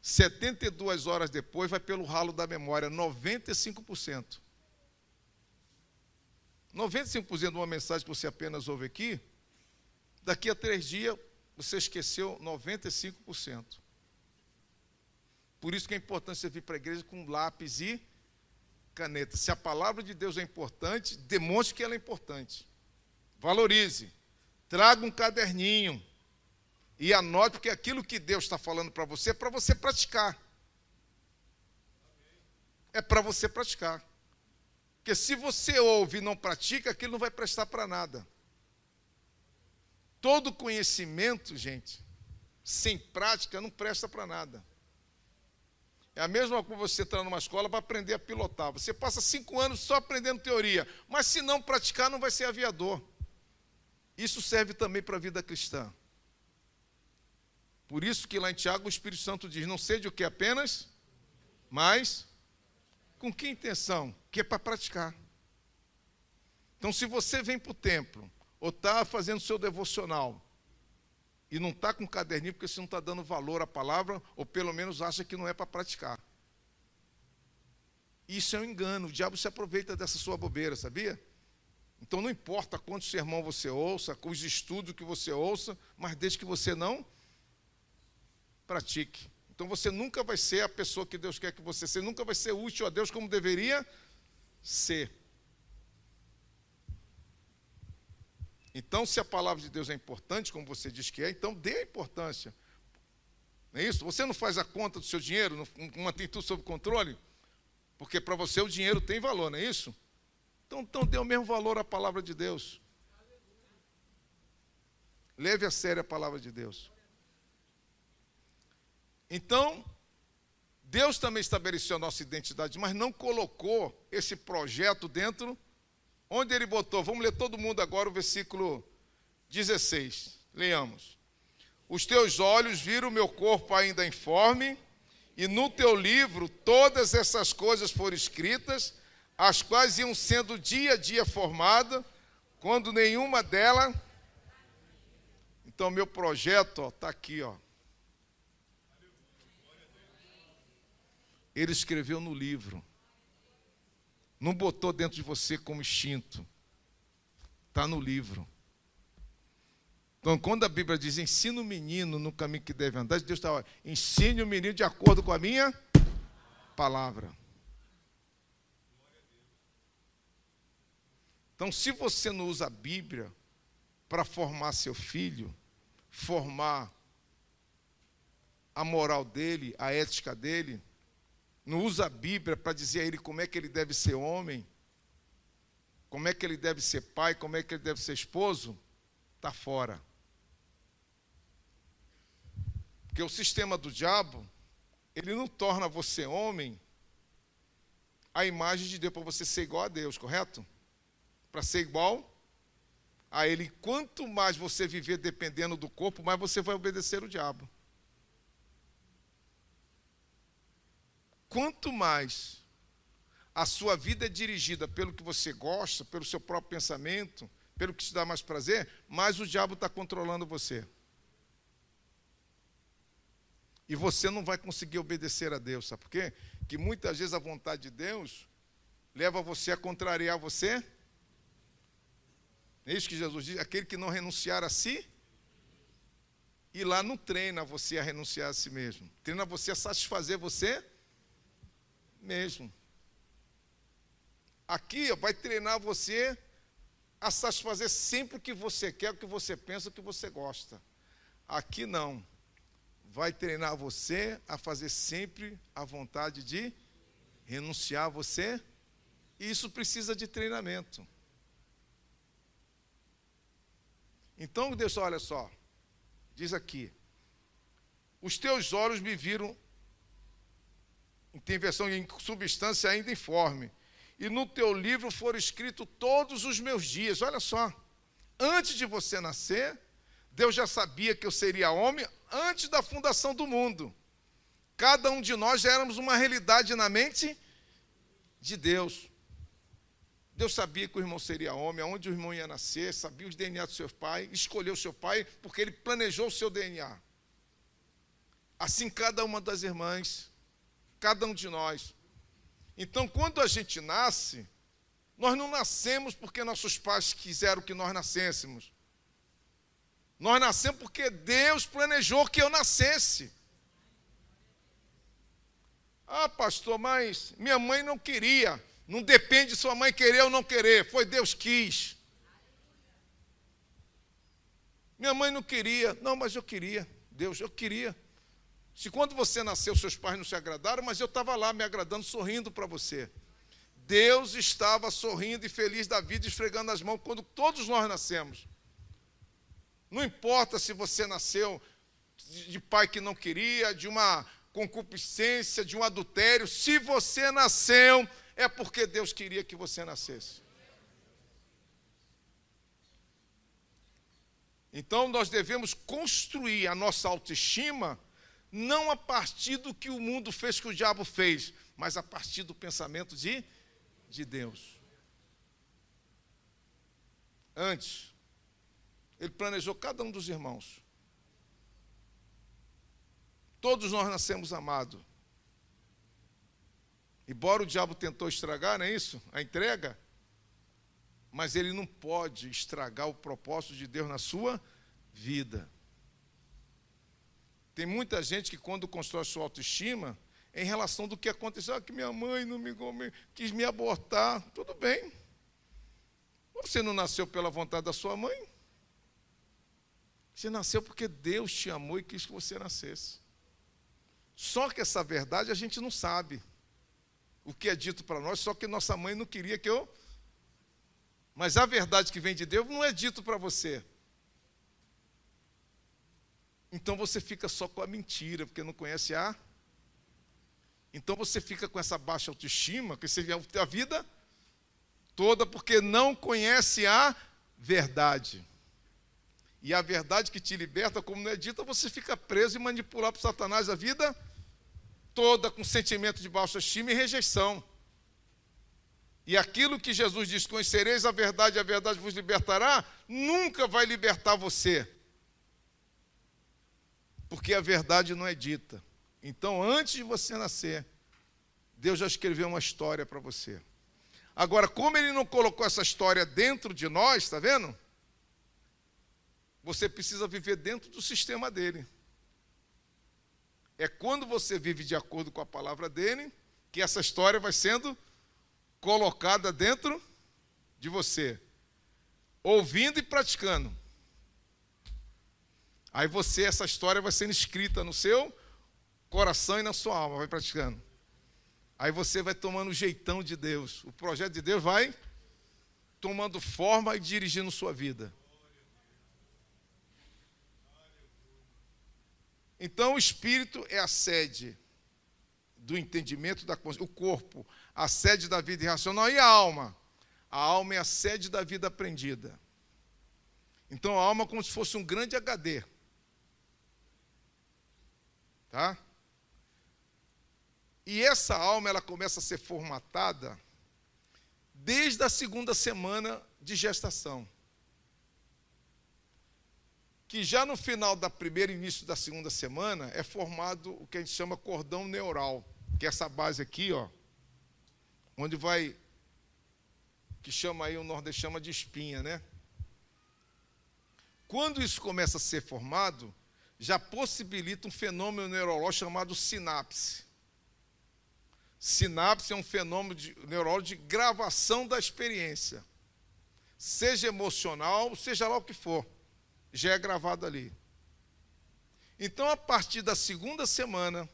72 horas depois vai pelo ralo da memória, 95%. 95% de uma mensagem que você apenas ouve aqui, daqui a 3 dias você esqueceu 95%. Por isso que é importante você vir para a igreja com lápis e caneta. Se a palavra de Deus é importante, demonstre que ela é importante. Valorize. Traga um caderninho e anote, porque aquilo que Deus está falando para você é para você praticar. É para você praticar. Porque se você ouve e não pratica, aquilo não vai prestar para nada. Todo conhecimento, gente, sem prática, não presta para nada. É a mesma coisa você entrar numa escola para aprender a pilotar. Você passa 5 anos só aprendendo teoria, mas se não praticar, não vai ser aviador. Isso serve também para a vida cristã. Por isso que lá em Tiago o Espírito Santo diz, não sede o que apenas, mas com que intenção? Que é para praticar. Então, se você vem para o templo, ou está fazendo seu devocional, e não está com caderninho, porque você não está dando valor à palavra, ou pelo menos acha que não é para praticar. Isso é um engano, o diabo se aproveita dessa sua bobeira, sabia? Então não importa quanto sermão você ouça, os estudos que você ouça, mas desde que você não pratique. Então você nunca vai ser a pessoa que Deus quer que você seja, nunca vai ser útil a Deus como deveria ser. Então, se a palavra de Deus é importante, como você diz que é, então dê a importância. Não é isso? Você não faz a conta do seu dinheiro, não mantém tudo sob controle? Porque para você o dinheiro tem valor, não é isso? Então dê o mesmo valor à palavra de Deus. Leve a sério a palavra de Deus. Então, Deus também estabeleceu a nossa identidade, mas não colocou esse projeto dentro. Onde ele botou? Vamos ler todo mundo agora o versículo 16. Leamos. Os teus olhos viram o meu corpo ainda informe, e no teu livro todas essas coisas foram escritas, as quais iam sendo dia a dia formadas, quando nenhuma delas... Então, meu projeto está aqui, ó. Ele escreveu no livro. Não botou dentro de você como instinto. Está no livro. Então, quando a Bíblia diz, ensina o menino no caminho que deve andar, Deus está, ensine o menino de acordo com a minha palavra. Então, se você não usa a Bíblia para formar seu filho, formar a moral dele, a ética dele, não usa a Bíblia para dizer a ele como é que ele deve ser homem, como é que ele deve ser pai, como é que ele deve ser esposo, está fora. Porque o sistema do diabo, ele não torna você homem a imagem de Deus, para você ser igual a Deus, correto? Para ser igual a ele. Quanto mais você viver dependendo do corpo, mais você vai obedecer o diabo. Quanto mais a sua vida é dirigida pelo que você gosta, pelo seu próprio pensamento, pelo que te dá mais prazer, mais o diabo está controlando você. E você não vai conseguir obedecer a Deus, sabe por quê? Que muitas vezes a vontade de Deus leva você a contrariar você. É isso que Jesus diz, aquele que não renunciar a si, e lá não treina você a renunciar a si mesmo. Treina você a satisfazer você mesmo. Aqui vai treinar você a satisfazer sempre o que você quer, o que você pensa, o que você gosta. Aqui não. Vai treinar você a fazer sempre a vontade de renunciar a você. E isso precisa de treinamento. Então, Deus, olha só, diz aqui, os teus olhos me viram, tem versão em substância ainda informe, e no teu livro foram escritos todos os meus dias. Olha só, antes de você nascer, Deus já sabia que eu seria homem antes da fundação do mundo. Cada um de nós já éramos uma realidade na mente de Deus. Deus sabia que o irmão seria homem, aonde o irmão ia nascer, sabia os DNA do seu pai, escolheu o seu pai porque ele planejou o seu DNA. Assim cada uma das irmãs, cada um de nós. Então, quando a gente nasce, nós não nascemos porque nossos pais quiseram que nós nascêssemos. Nós nascemos porque Deus planejou que eu nascesse. Ah, pastor, mas minha mãe não queria. Não depende de sua mãe querer ou não querer. Foi Deus que quis. Minha mãe não queria. Não, mas eu queria. Deus, eu queria. Se quando você nasceu, seus pais não se agradaram, mas eu estava lá me agradando, sorrindo para você. Deus estava sorrindo e feliz da vida, esfregando as mãos quando todos nós nascemos. Não importa se você nasceu de pai que não queria, de uma concupiscência, de um adultério. Se você nasceu, é porque Deus queria que você nascesse. Então, nós devemos construir a nossa autoestima não a partir do que o mundo fez, que o diabo fez, mas a partir do pensamento de Deus. Antes, ele planejou cada um dos irmãos. Todos nós nascemos amados. Embora o diabo tentou estragar, não é isso? A entrega. mas ele não pode estragar o propósito de Deus na sua vida. Tem muita gente que, quando constrói sua autoestima, em relação do que aconteceu, que minha mãe não quis me abortar, tudo bem. Você não nasceu pela vontade da sua mãe. Você nasceu porque Deus te amou e quis que você nascesse. Só que essa verdade a gente não sabe. O que é dito para nós, só que nossa mãe não queria que eu... Mas a verdade que vem de Deus não é dito para você. Então você fica só com a mentira, porque não conhece a... Então você fica com essa baixa autoestima, que você tem a vida toda, porque não conhece a verdade. E a verdade que te liberta, como não é dita, você fica preso e manipulado por Satanás a vida toda, com sentimento de baixa estima e rejeição. E aquilo que Jesus diz, conhecereis a verdade vos libertará, nunca vai libertar você. Porque a verdade não é dita. Então, antes de você nascer, Deus já escreveu uma história para você. Agora, como Ele não colocou essa história dentro de nós, está vendo? Você precisa viver dentro do sistema dele. É quando você vive de acordo com a palavra dele, que essa história vai sendo colocada dentro de você. Ouvindo e praticando. Aí essa história vai sendo escrita no seu coração e na sua alma, vai praticando. Aí você vai tomando o jeitão de Deus. O projeto de Deus vai tomando forma e dirigindo sua vida. Então o espírito é a sede do entendimento da consciência. O corpo, a sede da vida irracional, e a alma. A alma é a sede da vida aprendida. Então a alma é como se fosse um grande HD. Tá? E essa alma, ela começa a ser formatada desde a segunda semana de gestação. Que já no final da primeira e início da segunda semana é formado o que a gente chama cordão neural, que é essa base aqui, ó, onde vai, que chama aí, o nordeste chama de espinha, né? Quando isso começa a ser formado, já possibilita um fenômeno neurológico chamado sinapse. Sinapse é um fenômeno neurológico de gravação da experiência, seja emocional, seja lá o que for, já é gravado ali. Então, a partir da segunda semana,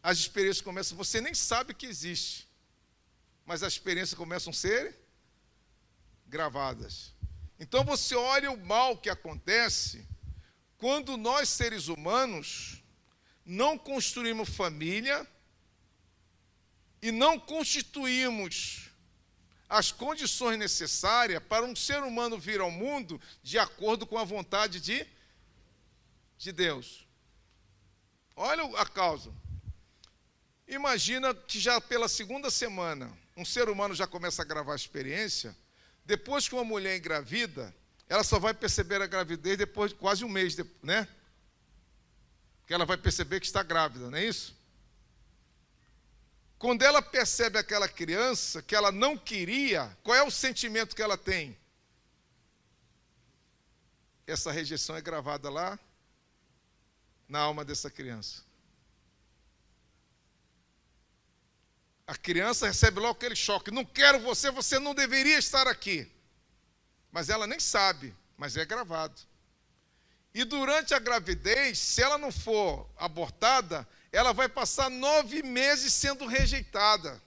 as experiências começam, você nem sabe que existe, mas as experiências começam a ser gravadas. Então, você olha o mal que acontece quando nós, seres humanos, não construímos família e não constituímos as condições necessárias para um ser humano vir ao mundo de acordo com a vontade de Deus. Olha a causa. Imagina que já pela segunda semana, um ser humano já começa a gravar a experiência. Depois que uma mulher engravida, ela só vai perceber a gravidez depois de quase um mês, né? Que ela vai perceber que está grávida, não é isso? Quando ela percebe aquela criança que ela não queria, qual é o sentimento que ela tem? Essa rejeição é gravada lá na alma dessa criança. A criança recebe logo aquele choque. Não quero você, você não deveria estar aqui. Mas ela nem sabe, mas é gravado. E durante a gravidez, se ela não for abortada, ela vai passar 9 meses sendo rejeitada.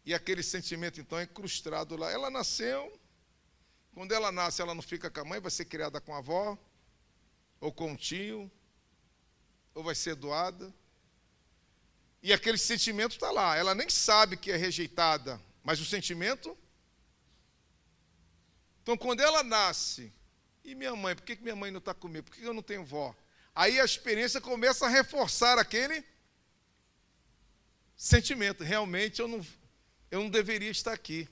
E aquele sentimento, então, é incrustado lá. Ela nasceu, quando ela nasce, ela não fica com a mãe, vai ser criada com a avó, ou com o tio, ou vai ser doada. E aquele sentimento está lá. Ela nem sabe que é rejeitada, mas o sentimento... Então, quando ela nasce, e minha mãe, por que minha mãe não está comigo? Por que eu não tenho vó? Aí a experiência começa a reforçar aquele sentimento. Realmente eu não deveria estar aqui.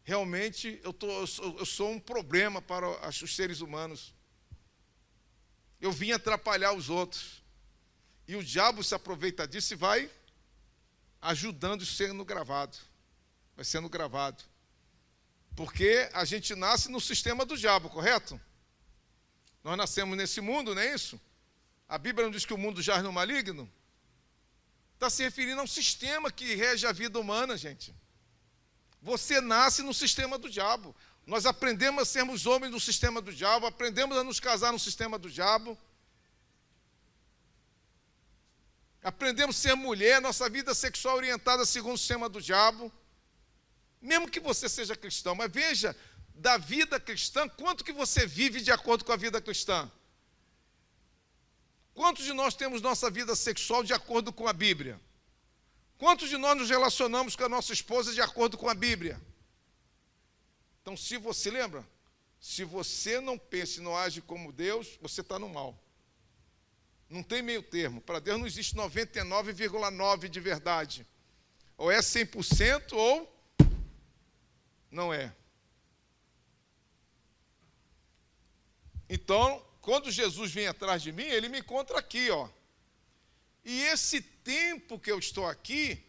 Realmente eu sou um problema para os seres humanos. Eu vim atrapalhar os outros. E o diabo se aproveita disso e vai ajudando isso sendo gravado. Vai sendo gravado. Porque a gente nasce no sistema do diabo, correto? Nós nascemos nesse mundo, não é isso? A Bíblia não diz que o mundo jaz no maligno? Está se referindo a um sistema que rege a vida humana, gente. Você nasce no sistema do diabo. Nós aprendemos a sermos homens no sistema do diabo, aprendemos a nos casar no sistema do diabo. Aprendemos a ser mulher, nossa vida sexual orientada segundo o sistema do diabo. Mesmo que você seja cristão, mas veja, da vida cristã, quanto que você vive de acordo com a vida cristã? Quantos de nós temos nossa vida sexual de acordo com a Bíblia? Quantos de nós nos relacionamos com a nossa esposa de acordo com a Bíblia? Então, se você lembra, se você não pensa e não age como Deus, você está no mal. Não tem meio termo. Para Deus não existe 99,9% de verdade. Ou é 100% ou não é. Então, quando Jesus vem atrás de mim, ele me encontra aqui, ó. E esse tempo que eu estou aqui,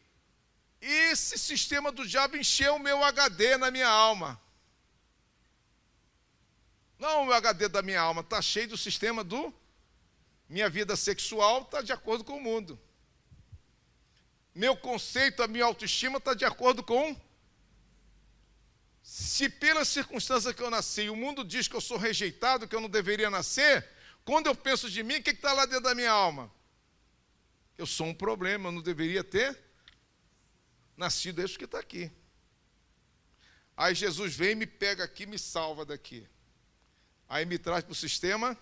esse sistema do diabo encheu o meu HD na minha alma. Não, o meu HD da minha alma está cheio do sistema do... Minha vida sexual está de acordo com o mundo. Meu conceito, a minha autoestima está de acordo com... Se pela circunstância que eu nasci, o mundo diz que eu sou rejeitado, que eu não deveria nascer, quando eu penso de mim, o que está lá dentro da minha alma? Eu sou um problema, eu não deveria ter nascido, é isso que está aqui. Aí Jesus vem, me pega aqui, me salva daqui. Aí me traz para o sistema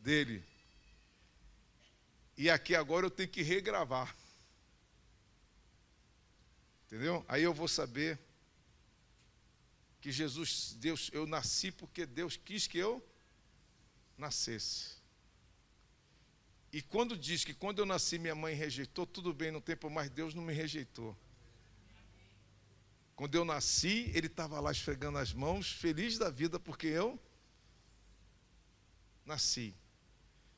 dele. E aqui agora eu tenho que regravar. Entendeu? Aí eu vou saber que Jesus, Deus, eu nasci porque Deus quis que eu nascesse. E quando diz que quando eu nasci minha mãe rejeitou, tudo bem, não tem por mais, Deus não me rejeitou. Quando eu nasci, ele estava lá esfregando as mãos, feliz da vida porque eu nasci.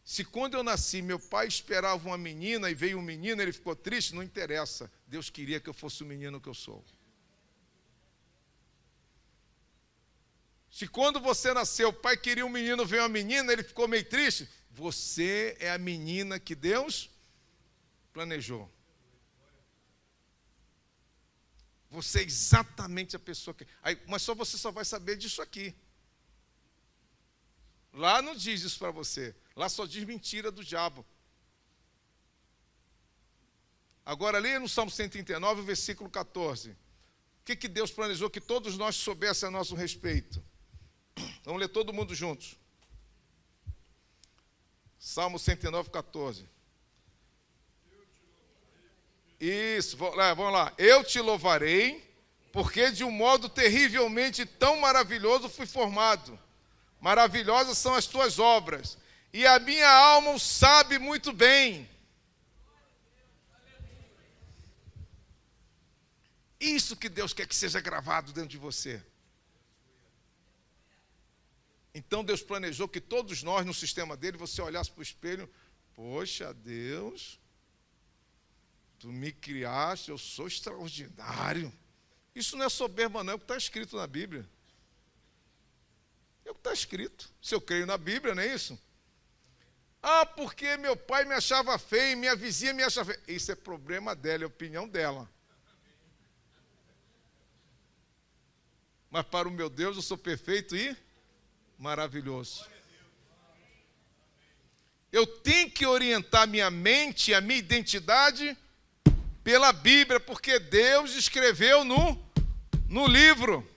Se quando eu nasci, meu pai esperava uma menina e veio um menino, ele ficou triste, não interessa. Deus queria que eu fosse o menino que eu sou. Se quando você nasceu, o pai queria um menino, veio uma menina, ele ficou meio triste, você é a menina que Deus planejou. Você é exatamente a pessoa que... Mas só você só vai saber disso aqui. Lá não diz isso para você. Lá só diz mentira do diabo. Agora, leia no Salmo 139, versículo 14. O que Deus planejou que todos nós soubessem a nosso respeito? Vamos ler todo mundo juntos. Salmo 109, 14. Isso, vamos lá. Eu te louvarei, porque de um modo terrivelmente tão maravilhoso fui formado. Maravilhosas são as tuas obras, e a minha alma o sabe muito bem. Isso que Deus quer que seja gravado dentro de você. Então Deus planejou que todos nós, no sistema dele, você olhasse para o espelho, poxa, Deus, tu me criaste, eu sou extraordinário. Isso não é soberba não, é o que está escrito na Bíblia. É o que está escrito. Se eu creio na Bíblia, não é isso? Ah, porque meu pai me achava feio e minha vizinha me achava feio. Isso é problema dela, é opinião dela. Mas para o meu Deus eu sou perfeito e maravilhoso. Eu tenho que orientar minha mente, a minha identidade pela Bíblia, porque Deus escreveu no livro.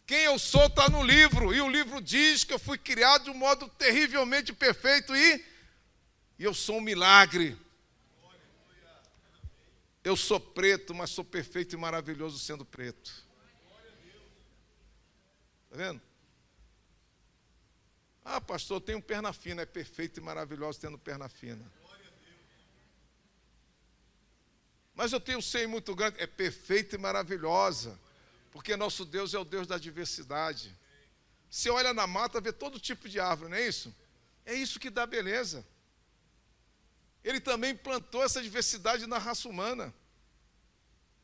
Quem eu sou está no livro, e o livro diz que eu fui criado de um modo terrivelmente perfeito e eu sou um milagre. Eu sou preto, mas sou perfeito e maravilhoso sendo preto. Está vendo? Ah, pastor, eu tenho perna fina, é perfeito e maravilhoso tendo perna fina. Mas eu tenho um seio muito grande, é perfeita e maravilhosa. Porque nosso Deus é o Deus da diversidade. Você olha na mata, vê todo tipo de árvore, não é isso? É isso que dá beleza. Ele também plantou essa diversidade na raça humana.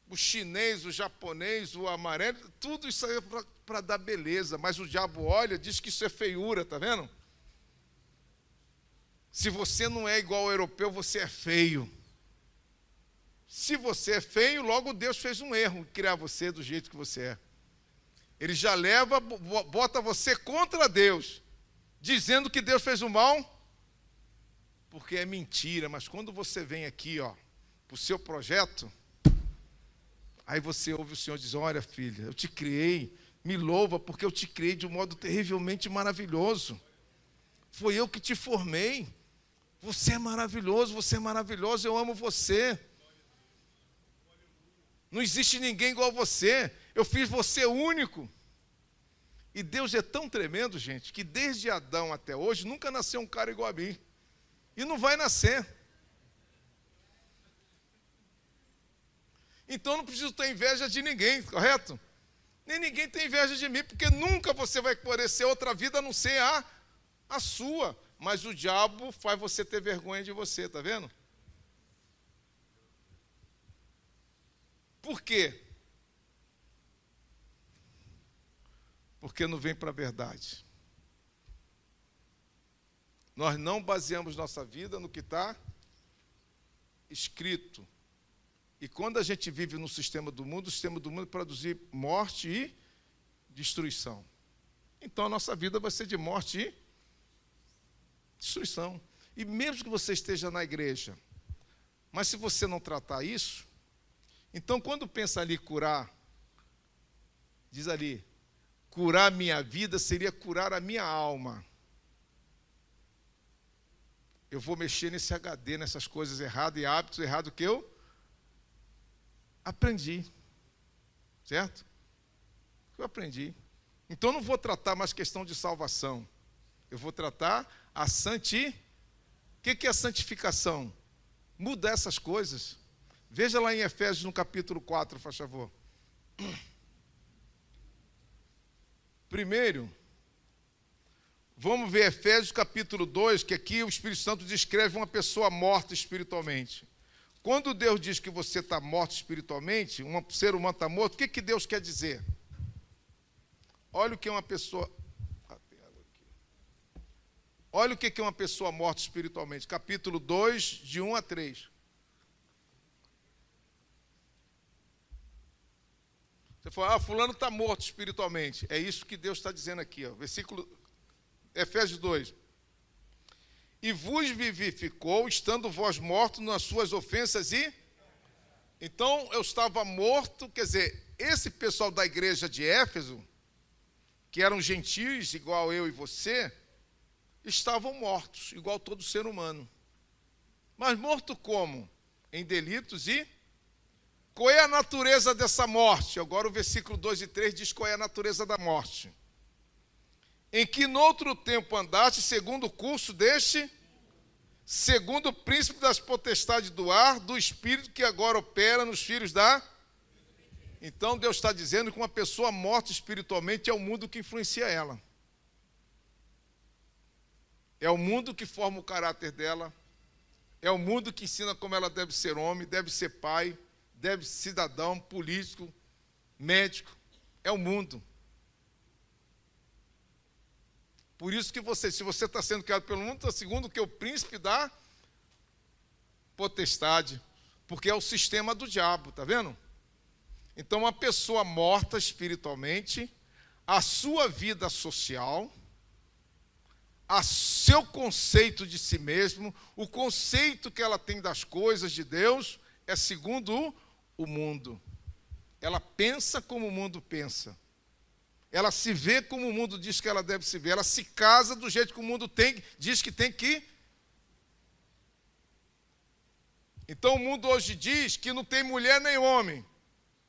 O chinês, o japonês, o amarelo, tudo isso aí é para dar beleza. Mas o diabo olha, diz que isso é feiura, está vendo? Se você não é igual ao europeu, você é feio. Se você é feio, logo Deus fez um erro em criar você do jeito que você é. Ele já leva, bota você contra Deus, dizendo que Deus fez o mal, porque é mentira. Mas quando você vem aqui, para o seu projeto, aí você ouve o Senhor dizer: olha, filha, eu te criei, me louva, porque eu te criei de um modo terrivelmente maravilhoso. Foi eu que te formei. Você é maravilhoso, eu amo você. Não existe ninguém igual a você. Eu fiz você único. E Deus é tão tremendo, gente, que desde Adão até hoje nunca nasceu um cara igual a mim. E não vai nascer. Então eu não preciso ter inveja de ninguém, correto? Nem ninguém tem inveja de mim, porque nunca você vai poder ser outra vida a não ser a sua. Mas o diabo faz você ter vergonha de você, está vendo? Por quê? Porque não vem para a verdade. Nós não baseamos nossa vida no que está escrito. E quando a gente vive no sistema do mundo, o sistema do mundo é produzir morte e destruição. Então a nossa vida vai ser de morte e destruição. E mesmo que você esteja na igreja, mas se você não tratar isso, então quando pensa ali curar, diz ali, curar minha vida seria curar a minha alma. Eu vou mexer nesse HD, nessas coisas erradas e hábitos errados que eu aprendi. Certo? Eu aprendi. Então não vou tratar mais questão de salvação. Eu vou tratar a O que é a santificação? Mudar essas coisas. Veja lá em Efésios, no capítulo 4, faz favor. Primeiro, vamos ver Efésios capítulo 2, que aqui o Espírito Santo descreve uma pessoa morta espiritualmente. Quando Deus diz que você está morto espiritualmente, um ser humano está morto, o que Deus quer dizer? Olha o que é uma pessoa... Olha o que é uma pessoa morta espiritualmente. Capítulo 2, de 1 a 3. Você fala, fulano está morto espiritualmente. É isso que Deus está dizendo aqui. Versículo, Efésios 2. E vos vivificou, estando vós mortos nas suas ofensas e... Então, eu estava morto, quer dizer, esse pessoal da igreja de Éfeso, que eram gentios, igual eu e você, estavam mortos, igual todo ser humano. Mas morto como? Em delitos e... Qual é a natureza dessa morte? Agora o versículo 2 e 3 diz qual é a natureza da morte. Em que noutro tempo andaste, segundo o curso deste, segundo o príncipe das potestades do ar, do espírito que agora opera nos filhos da... Então Deus está dizendo que uma pessoa morta espiritualmente é o mundo que influencia ela. É o mundo que forma o caráter dela, é o mundo que ensina como ela deve ser homem, deve ser pai, deve ser cidadão, político, médico. É o mundo. Por isso que se você está sendo criado pelo mundo, está segundo que o príncipe da potestade, porque é o sistema do diabo, está vendo? Então, uma pessoa morta espiritualmente, a sua vida social, a seu conceito de si mesmo, o conceito que ela tem das coisas de Deus, é segundo o mundo. Ela pensa como o mundo pensa. Ela se vê como o mundo diz que ela deve se ver. Ela se casa do jeito que o mundo diz que tem que. Então o mundo hoje diz que não tem mulher nem homem.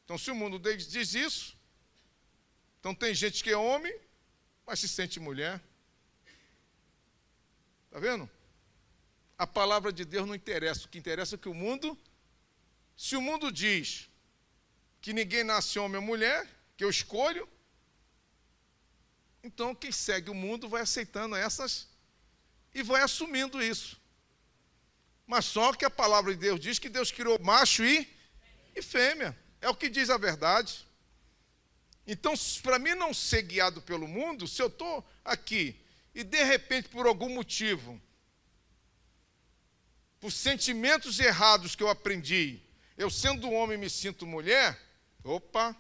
Então se o mundo diz isso, então tem gente que é homem, mas se sente mulher. Está vendo? A palavra de Deus não interessa. O que interessa é que o mundo... Se o mundo diz que ninguém nasce homem ou mulher, que eu escolho, então quem segue o mundo vai aceitando essas e vai assumindo isso. Mas só que a palavra de Deus diz que Deus criou macho e fêmea. É o que diz a verdade. Então, para mim não ser guiado pelo mundo, se eu estou aqui e de repente, por algum motivo, por sentimentos errados que eu aprendi, eu sendo homem me sinto mulher, opa,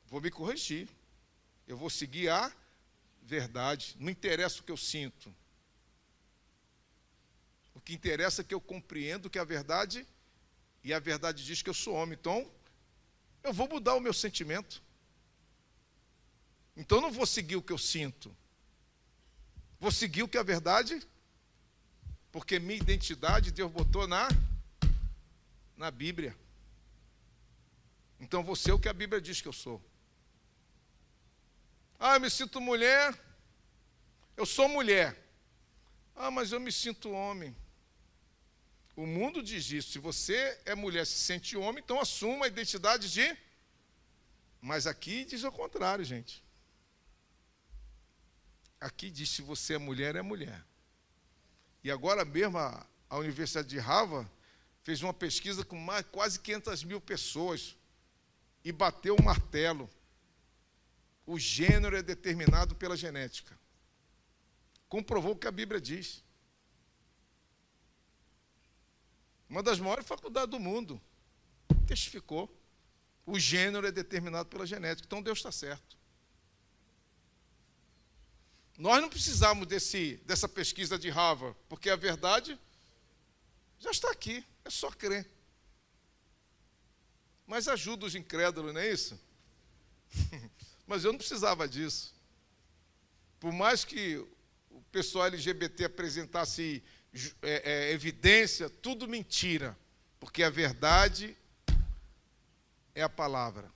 vou me corrigir. Eu vou seguir a verdade. Não interessa o que eu sinto. O que interessa é que eu compreendo que a verdade, e a verdade diz que eu sou homem. Então, eu vou mudar o meu sentimento. Então, eu não vou seguir o que eu sinto. Vou seguir o que é a verdade, porque minha identidade Deus botou na Bíblia. Então, vou ser o que a Bíblia diz que eu sou. Ah, eu me sinto mulher. Eu sou mulher. Ah, mas eu me sinto homem. O mundo diz isso. Se você é mulher, se sente homem, então assuma a identidade de... Mas aqui diz o contrário, gente. Aqui diz, se você é mulher, é mulher. E agora mesmo a Universidade de Harvard fez uma pesquisa com quase 500 mil pessoas e bateu o martelo. O gênero é determinado pela genética. Comprovou o que a Bíblia diz. Uma das maiores faculdades do mundo testificou. O gênero é determinado pela genética. Então Deus está certo. Nós não precisamos dessa pesquisa de Harvard, porque a verdade já está aqui. É só crer. Mas ajuda os incrédulos, não é isso? Mas eu não precisava disso. Por mais que o pessoal LGBT apresentasse evidência, tudo mentira. Porque a verdade é a palavra.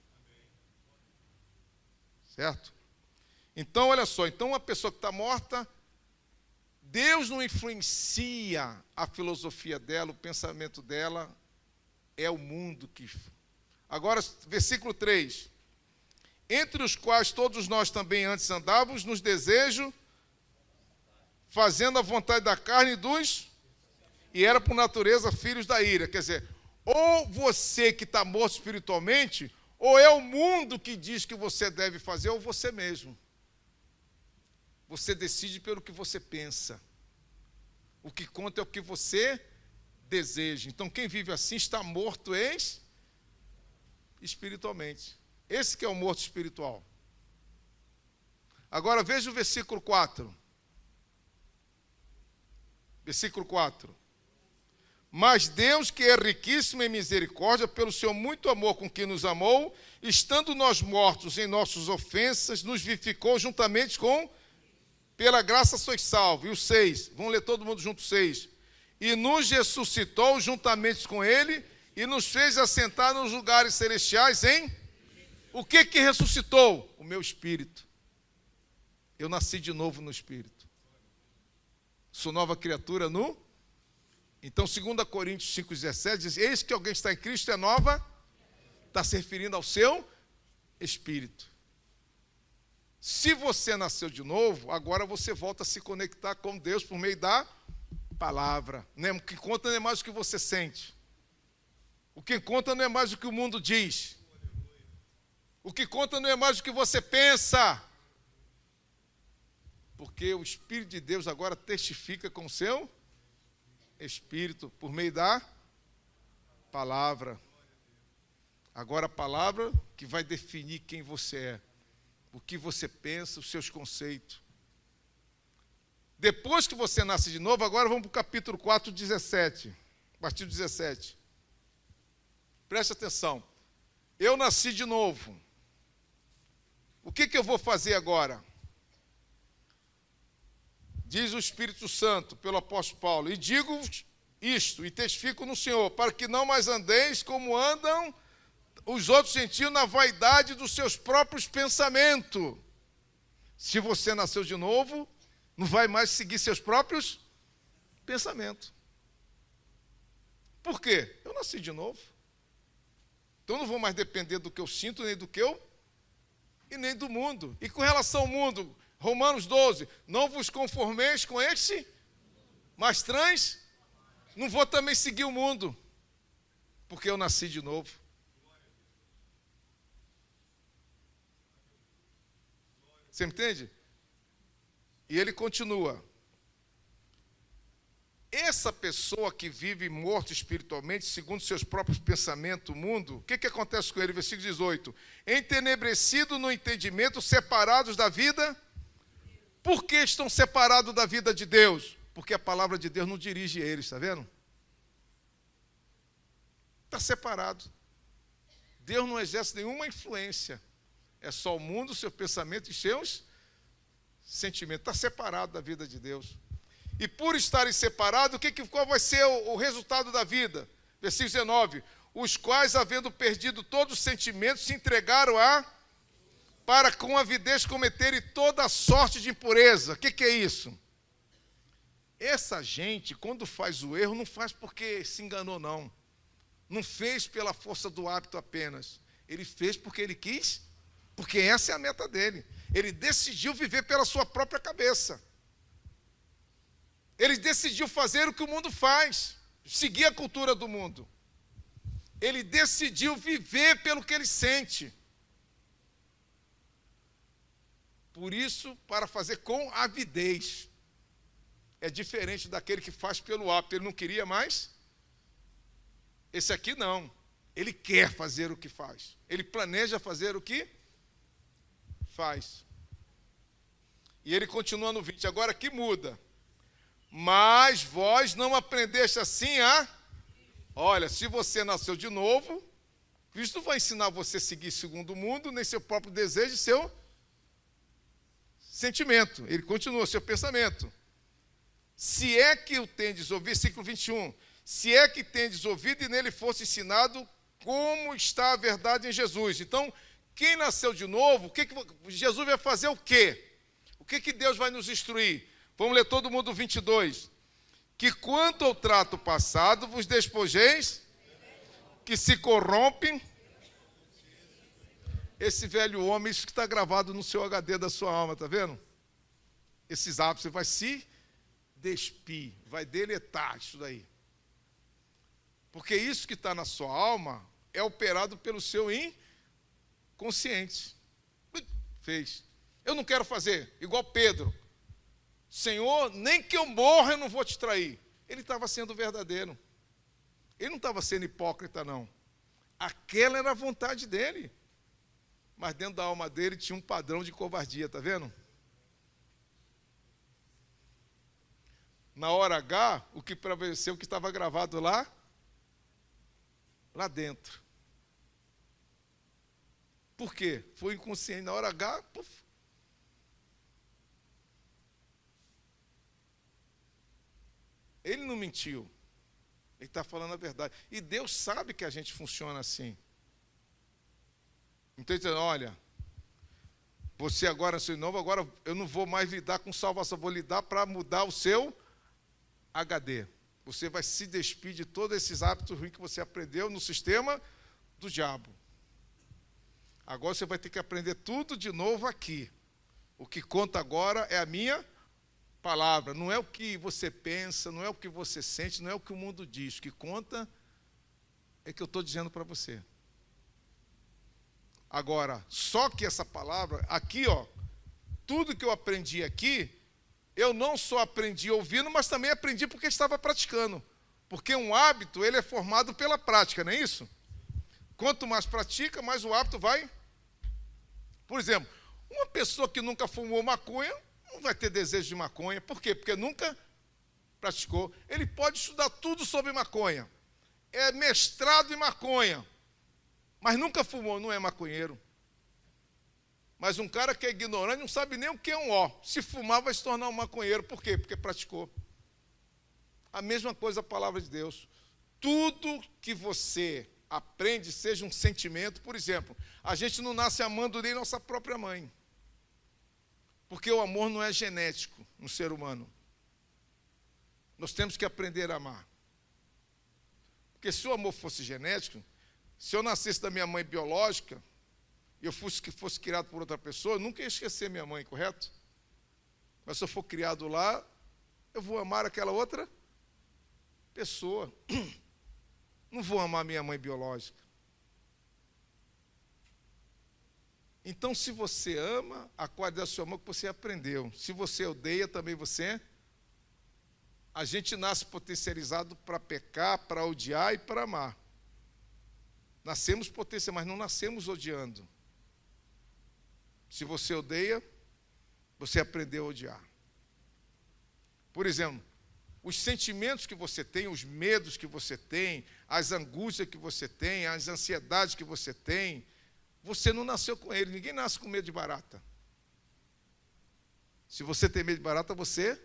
Certo? Então, olha só. Então, uma pessoa que está morta, Deus não influencia a filosofia dela, o pensamento dela, é o mundo que... Agora, versículo 3. Entre os quais todos nós também antes andávamos, nos desejos, fazendo a vontade da carne e era por natureza filhos da ira. Quer dizer, ou você que está morto espiritualmente, ou é o mundo que diz que você deve fazer, ou você mesmo. Você decide pelo que você pensa. O que conta é o que você deseja. Então, quem vive assim está morto espiritualmente. Esse que é o morto espiritual. Agora, veja o versículo 4. Versículo 4. Mas Deus, que é riquíssimo em misericórdia, pelo seu muito amor com que nos amou, estando nós mortos em nossas ofensas, nos vivificou juntamente com... Pela graça sois salvos. E o 6. Vamos ler todo mundo junto, 6. E nos ressuscitou juntamente com ele e nos fez assentar nos lugares celestiais em... O que ressuscitou? O meu espírito. Eu nasci de novo no espírito. Sou nova criatura no... Então, 2 Coríntios 5,17 diz, eis que alguém está em Cristo é nova, está se referindo ao seu espírito. Se você nasceu de novo, agora você volta a se conectar com Deus por meio da palavra. O que conta não é mais o que você sente. O que conta não é mais o que o mundo diz. O que conta não é mais o que você pensa. Porque o Espírito de Deus agora testifica com o seu Espírito por meio da palavra. Agora a palavra que vai definir quem você é. O que você pensa, os seus conceitos. Depois que você nasce de novo, agora vamos para o capítulo 4, 17. A partir do 17. Preste atenção. Eu nasci de novo. O que eu vou fazer agora? Diz o Espírito Santo, pelo apóstolo Paulo, e digo isto, e testifico no Senhor, para que não mais andeis como andam os outros gentios na vaidade dos seus próprios pensamentos. Se você nasceu de novo, não vai mais seguir seus próprios pensamentos. Por quê? Eu nasci de novo. Então eu não vou mais depender do que eu sinto, nem do que eu, e nem do mundo. E com relação ao mundo, Romanos 12, não vos conformeis com este, mas não vou também seguir o mundo, porque eu nasci de novo. Você me entende? E ele continua. Essa pessoa que vive morto espiritualmente, segundo seus próprios pensamentos, o mundo, o que acontece com ele? Versículo 18. Entenebrecido no entendimento, separados da vida. Por que estão separados da vida de Deus? Porque a palavra de Deus não dirige eles, está vendo? Está separado. Deus não exerce nenhuma influência. É só o mundo, seu pensamento e seus sentimentos. Está separado da vida de Deus. E por estarem separados, qual vai ser o resultado da vida? Versículo 19. Os quais, havendo perdido todos os sentimentos, se entregaram para com avidez cometerem toda a sorte de impureza. O que é isso? Essa gente, quando faz o erro, não faz porque se enganou, não. Não fez pela força do hábito apenas. Ele fez porque ele quis, porque essa é a meta dele. Ele decidiu viver pela sua própria cabeça. Ele decidiu fazer o que o mundo faz, seguir a cultura do mundo. Ele decidiu viver pelo que ele sente. Por isso, para fazer com avidez. É diferente daquele que faz pelo hábito. Ele não queria mais? Esse aqui não. Ele quer fazer o que faz. Ele planeja fazer o que faz. E ele continua no 20. Agora aqui muda. Mas vós não aprendeste assim a... Olha, se você nasceu de novo, Cristo não vai ensinar você a seguir segundo o mundo, nem seu próprio desejo e seu sentimento. Ele continua, seu pensamento. Se é que o tendes ouvido, versículo 21, se é que tendes ouvido e nele fosse ensinado como está a verdade em Jesus. Então, quem nasceu de novo, Jesus vai fazer o quê? O que Deus vai nos instruir? Vamos ler todo mundo 22. Que quanto ao trato passado vos despojeis, que se corrompem. Esse velho homem, isso que está gravado no seu HD da sua alma, está vendo? Esses hábitos, você vai se despir, vai deletar isso daí. Porque isso que está na sua alma é operado pelo seu inconsciente. Fez. Eu não quero fazer, igual Pedro. Senhor, nem que eu morra eu não vou te trair. Ele estava sendo verdadeiro. Ele não estava sendo hipócrita, não. Aquela era a vontade dele. Mas dentro da alma dele tinha um padrão de covardia, está vendo? Na hora H, o que prevaleceu, o que estava gravado lá dentro. Por quê? Foi inconsciente. Na hora H, puf. Ele não mentiu. Ele está falando a verdade. E Deus sabe que a gente funciona assim. Então, ele diz, olha, você agora nasceu de novo, agora eu não vou mais lidar com salvação, vou lidar para mudar o seu HD. Você vai se despir de todos esses hábitos ruins que você aprendeu no sistema do diabo. Agora você vai ter que aprender tudo de novo aqui. O que conta agora é a minha palavra. Não é o que você pensa, não é o que você sente, não é o que o mundo diz. O que conta é o que eu estou dizendo para você. Agora, só que essa palavra, aqui, ó, tudo que eu aprendi aqui, eu não só aprendi ouvindo, mas também aprendi porque estava praticando. Porque um hábito, ele é formado pela prática, não é isso? Quanto mais pratica, mais o hábito vai. Por exemplo, uma pessoa que nunca fumou maconha, não vai ter desejo de maconha. Por quê? Porque nunca praticou. Ele pode estudar tudo sobre maconha. É mestrado em maconha. Mas nunca fumou, não é maconheiro. Mas um cara que é ignorante não sabe nem o que é um ó. Se fumar, vai se tornar um maconheiro. Por quê? Porque praticou. A mesma coisa a palavra de Deus. Tudo que você aprende, seja um sentimento, por exemplo, a gente não nasce amando nem nossa própria mãe. Porque o amor não é genético no ser humano. Nós temos que aprender a amar. Porque se o amor fosse genético, se eu nascesse da minha mãe biológica, e eu fosse criado por outra pessoa, eu nunca ia esquecer minha mãe, correto? Mas se eu for criado lá, eu vou amar aquela outra pessoa. Não vou amar minha mãe biológica. Então, se você ama, a qualidade do seu amor que você aprendeu. Se você odeia, também você. A gente nasce potencializado para pecar, para odiar e para amar. Nascemos potencializados, mas não nascemos odiando. Se você odeia, você aprendeu a odiar. Por exemplo, os sentimentos que você tem, os medos que você tem, as angústias que você tem, as ansiedades que você tem, você não nasceu com ele. Ninguém nasce com medo de barata. Se você tem medo de barata, você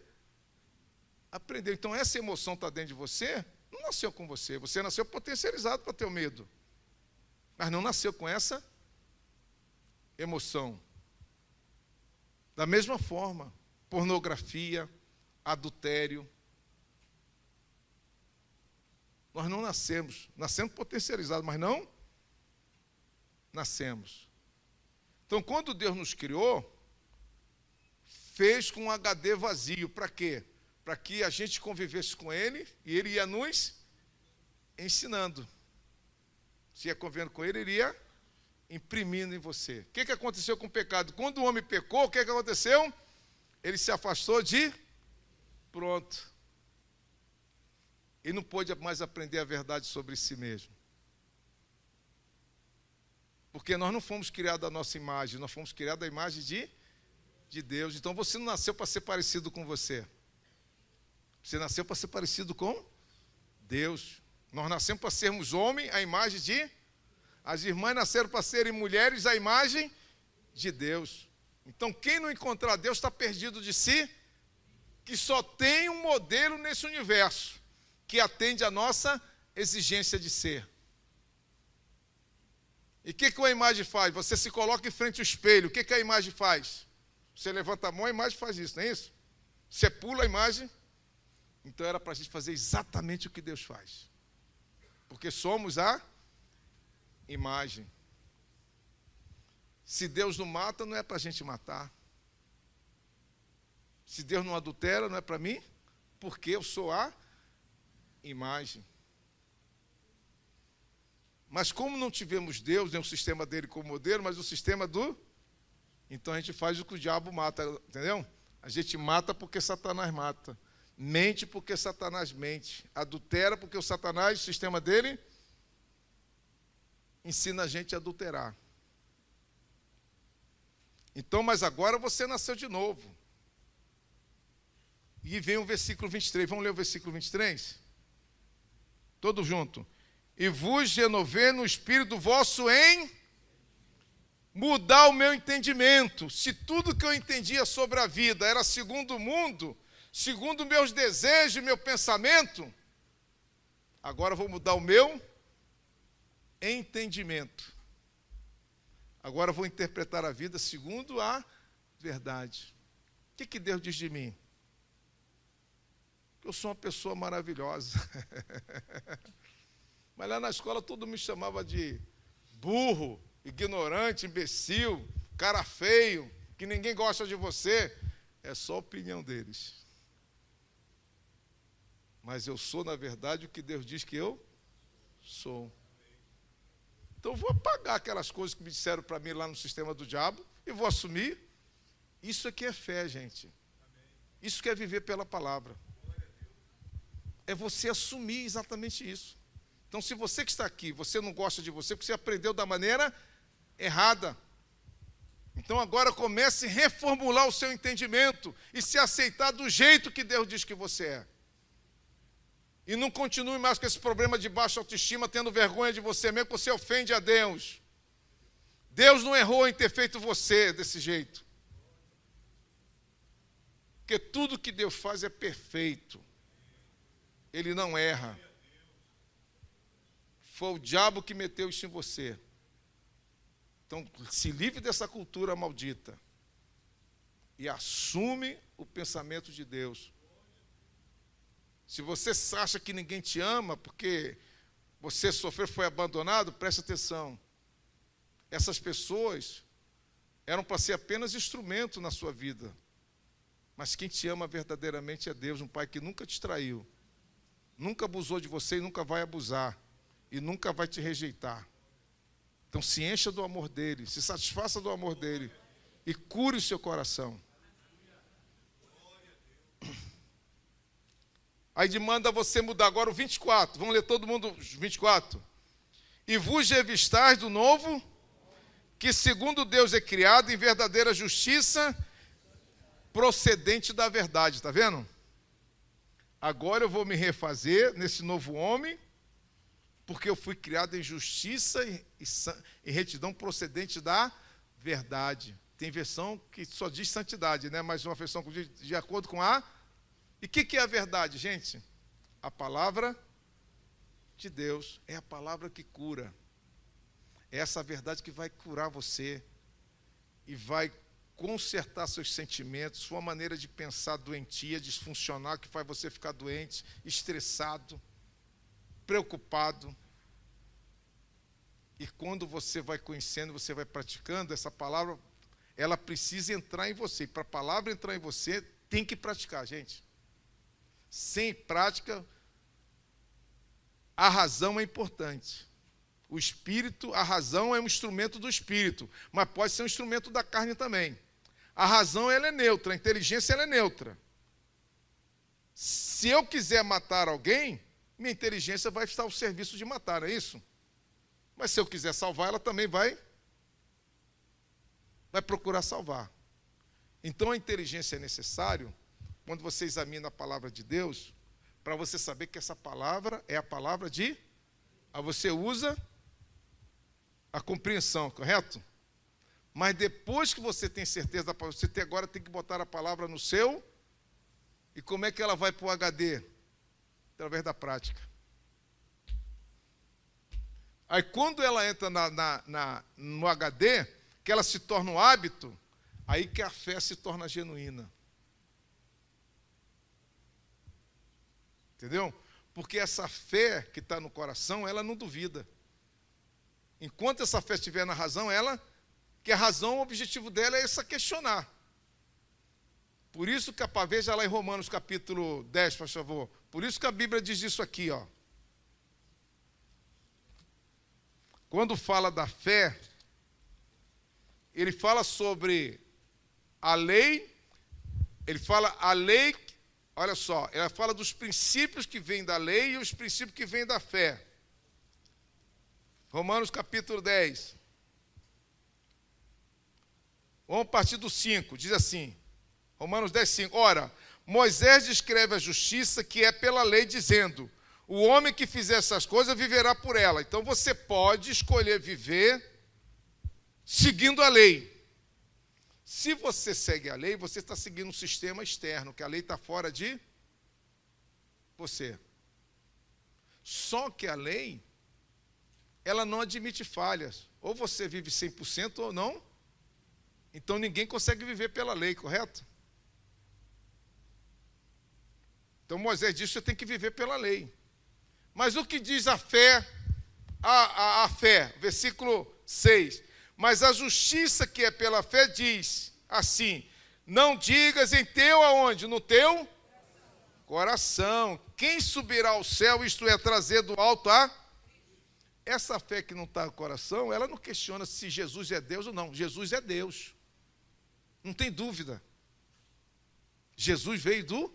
aprendeu. Então, essa emoção está dentro de você, não nasceu com você. Você nasceu potencializado para ter o medo. Mas não nasceu com essa emoção. Da mesma forma, pornografia, adultério. Nós não nascemos potencializados, mas não nascemos. Então, quando Deus nos criou, fez com um HD vazio. Para quê? Para que a gente convivesse com Ele e Ele ia nos ensinando. Se ia convivendo com Ele, Ele ia imprimindo em você. O que aconteceu com o pecado? Quando o homem pecou, o que aconteceu? Ele se afastou de... Pronto. Ele não pôde mais aprender a verdade sobre si mesmo. Porque nós não fomos criados à nossa imagem, nós fomos criados à imagem de Deus. Então você não nasceu para ser parecido com você. Você nasceu para ser parecido com Deus. Nós nascemos para sermos homens à imagem de... As irmãs nasceram para serem mulheres à imagem de Deus. Então quem não encontrar Deus está perdido de si, que só tem um modelo nesse universo que atende à nossa exigência de ser. E o que a imagem faz? Você se coloca em frente ao espelho. O que a imagem faz? Você levanta a mão, a imagem faz isso, não é isso? Você pula a imagem. Então era para a gente fazer exatamente o que Deus faz. Porque somos a imagem. Se Deus não mata, não é para a gente matar. Se Deus não adultera, não é para mim, porque eu sou a imagem. Mas como não tivemos Deus, nem o sistema dele como modelo, mas o sistema do... Então a gente faz o que o diabo mata, entendeu? A gente mata porque Satanás mata. Mente porque Satanás mente. Adultera porque o Satanás, o sistema dele, ensina a gente a adulterar. Então, mas agora você nasceu de novo. E vem o versículo 23. Vamos ler o versículo 23? Todos juntos. E vos renovei no espírito vosso em mudar o meu entendimento. Se tudo que eu entendia sobre a vida era segundo o mundo, segundo meus desejos e meu pensamento, agora eu vou mudar o meu entendimento. Agora eu vou interpretar a vida segundo a verdade. O que Deus diz de mim? Eu sou uma pessoa maravilhosa. Mas lá na escola todo mundo me chamava de burro, ignorante, imbecil, cara feio, que ninguém gosta de você. É só a opinião deles. Mas eu sou, na verdade, o que Deus diz que eu sou. Então eu vou apagar aquelas coisas que me disseram para mim lá no sistema do diabo e vou assumir. Isso aqui é fé, gente. Isso que é viver pela palavra. É você assumir exatamente isso. Então, se você que está aqui, você não gosta de você, porque você aprendeu da maneira errada. Então, agora comece a reformular o seu entendimento e se aceitar do jeito que Deus diz que você é. E não continue mais com esse problema de baixa autoestima, tendo vergonha de você mesmo, porque você ofende a Deus. Deus não errou em ter feito você desse jeito. Porque tudo que Deus faz é perfeito. Ele não erra. Foi o diabo que meteu isso em você. Então, se livre dessa cultura maldita. E assume o pensamento de Deus. Se você acha que ninguém te ama, porque você sofreu, foi abandonado, preste atenção. Essas pessoas eram para ser apenas instrumento na sua vida. Mas quem te ama verdadeiramente é Deus, um Pai que nunca te traiu. nunca abusou de você e nunca vai abusar. E nunca vai te rejeitar. Então se encha do amor dele, se satisfaça do amor dele e cure o seu coração. Aí demanda você mudar agora o 24. Vamos ler todo mundo os 24. E vos revistais do novo, que segundo Deus é criado em verdadeira justiça, procedente da verdade. Está vendo? Agora eu vou me refazer nesse novo homem, porque eu fui criado em justiça e retidão procedente da verdade. Tem versão que só diz santidade, né? Mas uma versão que diz de acordo com a... E o que é a verdade, gente? A palavra de Deus é a palavra que cura. É essa verdade que vai curar você e vai consertar seus sentimentos, sua maneira de pensar doentia, disfuncional, que faz você ficar doente, estressado, preocupado. E quando você vai conhecendo, você vai praticando, essa palavra, ela precisa entrar em você. E para a palavra entrar em você, tem que praticar, gente. Sem prática, a razão é importante. O espírito, a razão é um instrumento do espírito, mas pode ser um instrumento da carne também. A razão, ela é neutra, a inteligência, ela é neutra. Se eu quiser matar alguém, minha inteligência vai estar ao serviço de matar, não é isso? Mas se eu quiser salvar, ela também vai procurar salvar. Então a inteligência é necessário, quando você examina a palavra de Deus, para você saber que essa palavra é a palavra de... Aí você usa a compreensão, correto? Mas depois que você tem certeza da palavra, você agora tem que botar a palavra no seu... E como é que ela vai para o HD? Através da prática. Aí quando ela entra no HD, que ela se torna um hábito, aí que a fé se torna genuína. Entendeu? Porque essa fé que está no coração, ela não duvida. Enquanto essa fé estiver na razão, que a razão, o objetivo dela é essa questionar. Por isso que veja lá em Romanos capítulo 10, por favor. Por isso que a Bíblia diz isso aqui, ó. Quando fala da fé, ele fala sobre a lei, ele fala a lei, olha só, ela fala dos princípios que vêm da lei e os princípios que vêm da fé. Romanos capítulo 10. Vamos partir do 5, diz assim, Romanos 10, 5. Ora, Moisés descreve a justiça que é pela lei, dizendo, o homem que fizer essas coisas viverá por ela. Então você pode escolher viver seguindo a lei. Se você segue a lei, você está seguindo um sistema externo, que a lei está fora de você. Só que a lei, ela não admite falhas. Ou você vive 100% ou não. Então ninguém consegue viver pela lei, correto? Então Moisés diz que você tem que viver pela lei. Mas o que diz a fé? A fé, versículo 6. Mas a justiça que é pela fé diz assim, não digas em teu aonde? No teu coração. Quem subirá ao céu, isto é, trazer do alto a... Essa fé que não está no coração, ela não questiona se Jesus é Deus ou não. Jesus é Deus. Não tem dúvida. Jesus veio do...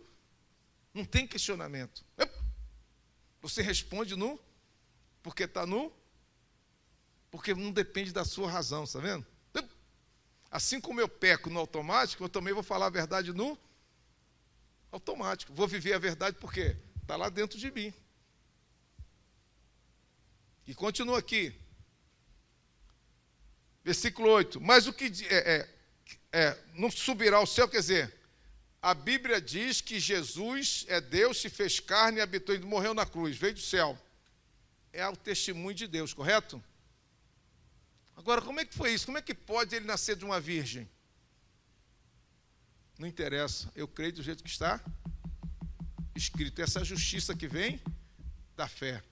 Não tem questionamento. Você responde no... Porque está no... Porque não depende da sua razão, está vendo? Assim como eu peco no automático, eu também vou falar a verdade no automático. Vou viver a verdade porque está lá dentro de mim. E continua aqui. Versículo 8. Mas o que não subirá ao céu, quer dizer, a Bíblia diz que Jesus é Deus, se fez carne e habitou e morreu na cruz, veio do céu. É o testemunho de Deus, correto? Agora, como é que foi isso? Como é que pode ele nascer de uma virgem? Não interessa, eu creio do jeito que está escrito. Essa justiça que vem da fé.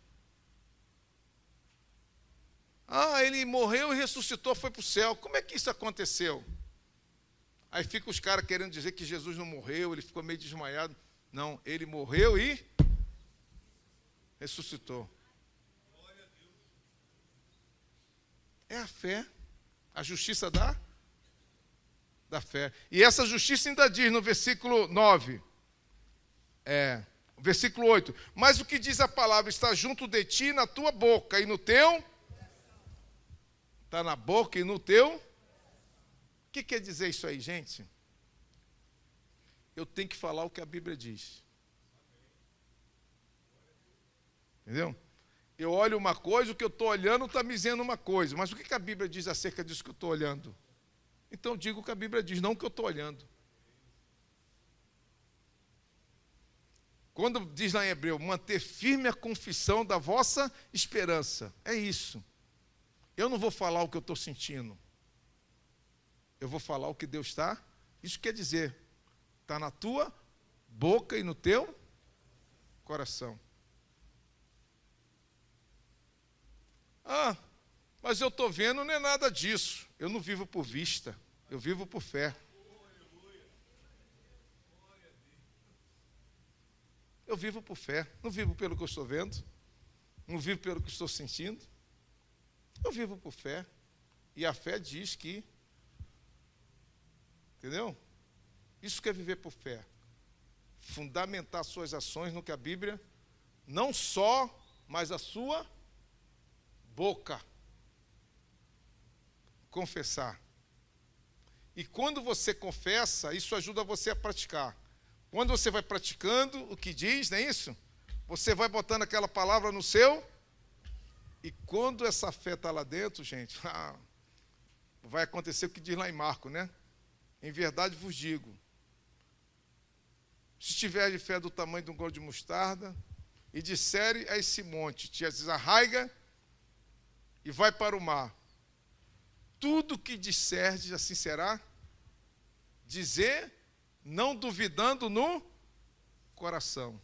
Ah, ele morreu e ressuscitou, foi para o céu. Como é que isso aconteceu? Aí fica os caras querendo dizer que Jesus não morreu, ele ficou meio desmaiado. Não, ele morreu e Ressuscitou. É a fé. A justiça da fé. E essa justiça ainda diz no versículo 9. Versículo 8. Mas o que diz a palavra está junto de ti, na tua boca e no teu. Está na boca e no teu. O que quer dizer isso aí, gente? Eu tenho que falar o que a Bíblia diz. Entendeu? Eu olho uma coisa, o que eu estou olhando está me dizendo uma coisa. Mas o que a Bíblia diz acerca disso que eu estou olhando? Então eu digo o que a Bíblia diz, não o que eu estou olhando. Quando diz lá em Hebreu, manter firme a confissão da vossa esperança. É isso. Eu não vou falar o que eu estou sentindo. Eu vou falar o que Deus está. Isso quer dizer, está na tua boca e no teu coração. Mas eu estou vendo, não é nada disso. Eu não vivo por vista, eu vivo por fé. Eu vivo por fé, não vivo pelo que eu estou vendo, não vivo pelo que estou sentindo. Eu vivo por fé. E a fé diz que, entendeu? Isso que é viver por fé. Fundamentar suas ações no que a Bíblia, não só, mas a sua boca. Confessar. E quando você confessa, isso ajuda você a praticar. Quando você vai praticando o que diz, não é isso? Você vai botando aquela palavra no seu. E quando essa fé está lá dentro, gente, vai acontecer o que diz lá em Marcos, né? Em verdade vos digo, se tiver de fé do tamanho de um grão de mostarda, e disserem a esse monte, te desarraiga e vai para o mar. Tudo que disserdes, assim será. Dizer, não duvidando no coração.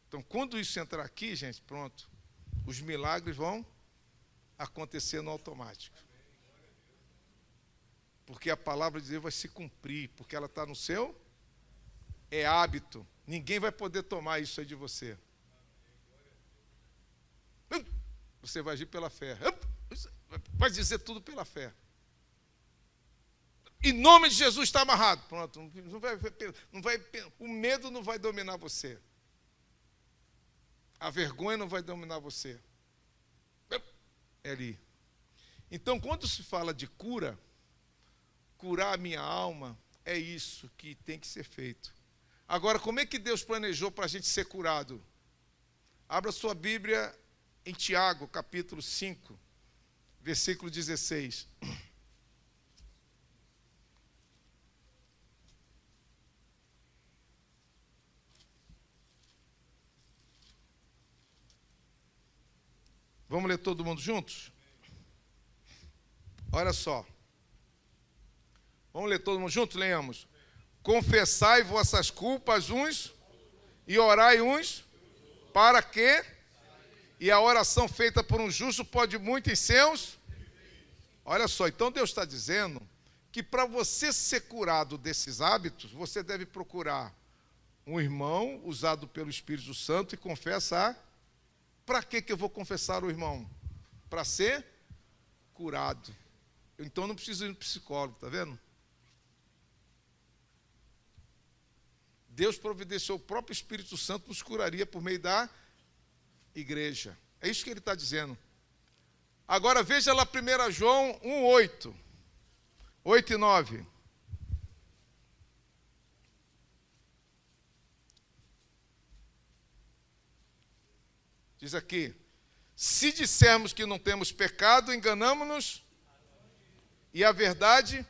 Então, quando isso entrar aqui, gente, pronto. Os milagres vão acontecer no automático. Porque a palavra de Deus vai se cumprir, porque ela está no seu, é hábito. Ninguém vai poder tomar isso aí de você. Você vai agir pela fé. Vai dizer tudo pela fé. Em nome de Jesus está amarrado. Pronto, o medo não vai dominar você. A vergonha não vai dominar você. É ali. Então, quando se fala de cura, curar a minha alma, é isso que tem que ser feito. Agora, como é que Deus planejou para a gente ser curado? Abra sua Bíblia em Tiago, capítulo 5, versículo 16. Vamos ler todo mundo juntos? Olha só. Vamos ler todo mundo juntos? Leamos. Confessai vossas culpas uns e orai uns para que... E a oração feita por um justo pode muito em seus... Olha só, então Deus está dizendo que para você ser curado desses hábitos, você deve procurar um irmão usado pelo Espírito Santo e confessar. Para que eu vou confessar o irmão? Para ser curado. Então não preciso ir no psicólogo, está vendo? Deus providenciou o próprio Espírito Santo, nos curaria por meio da igreja. É isso que ele está dizendo. Agora veja lá 1 João 1:8. 8 e 9. Diz aqui, se dissermos que não temos pecado, enganamo-nos, e a verdade,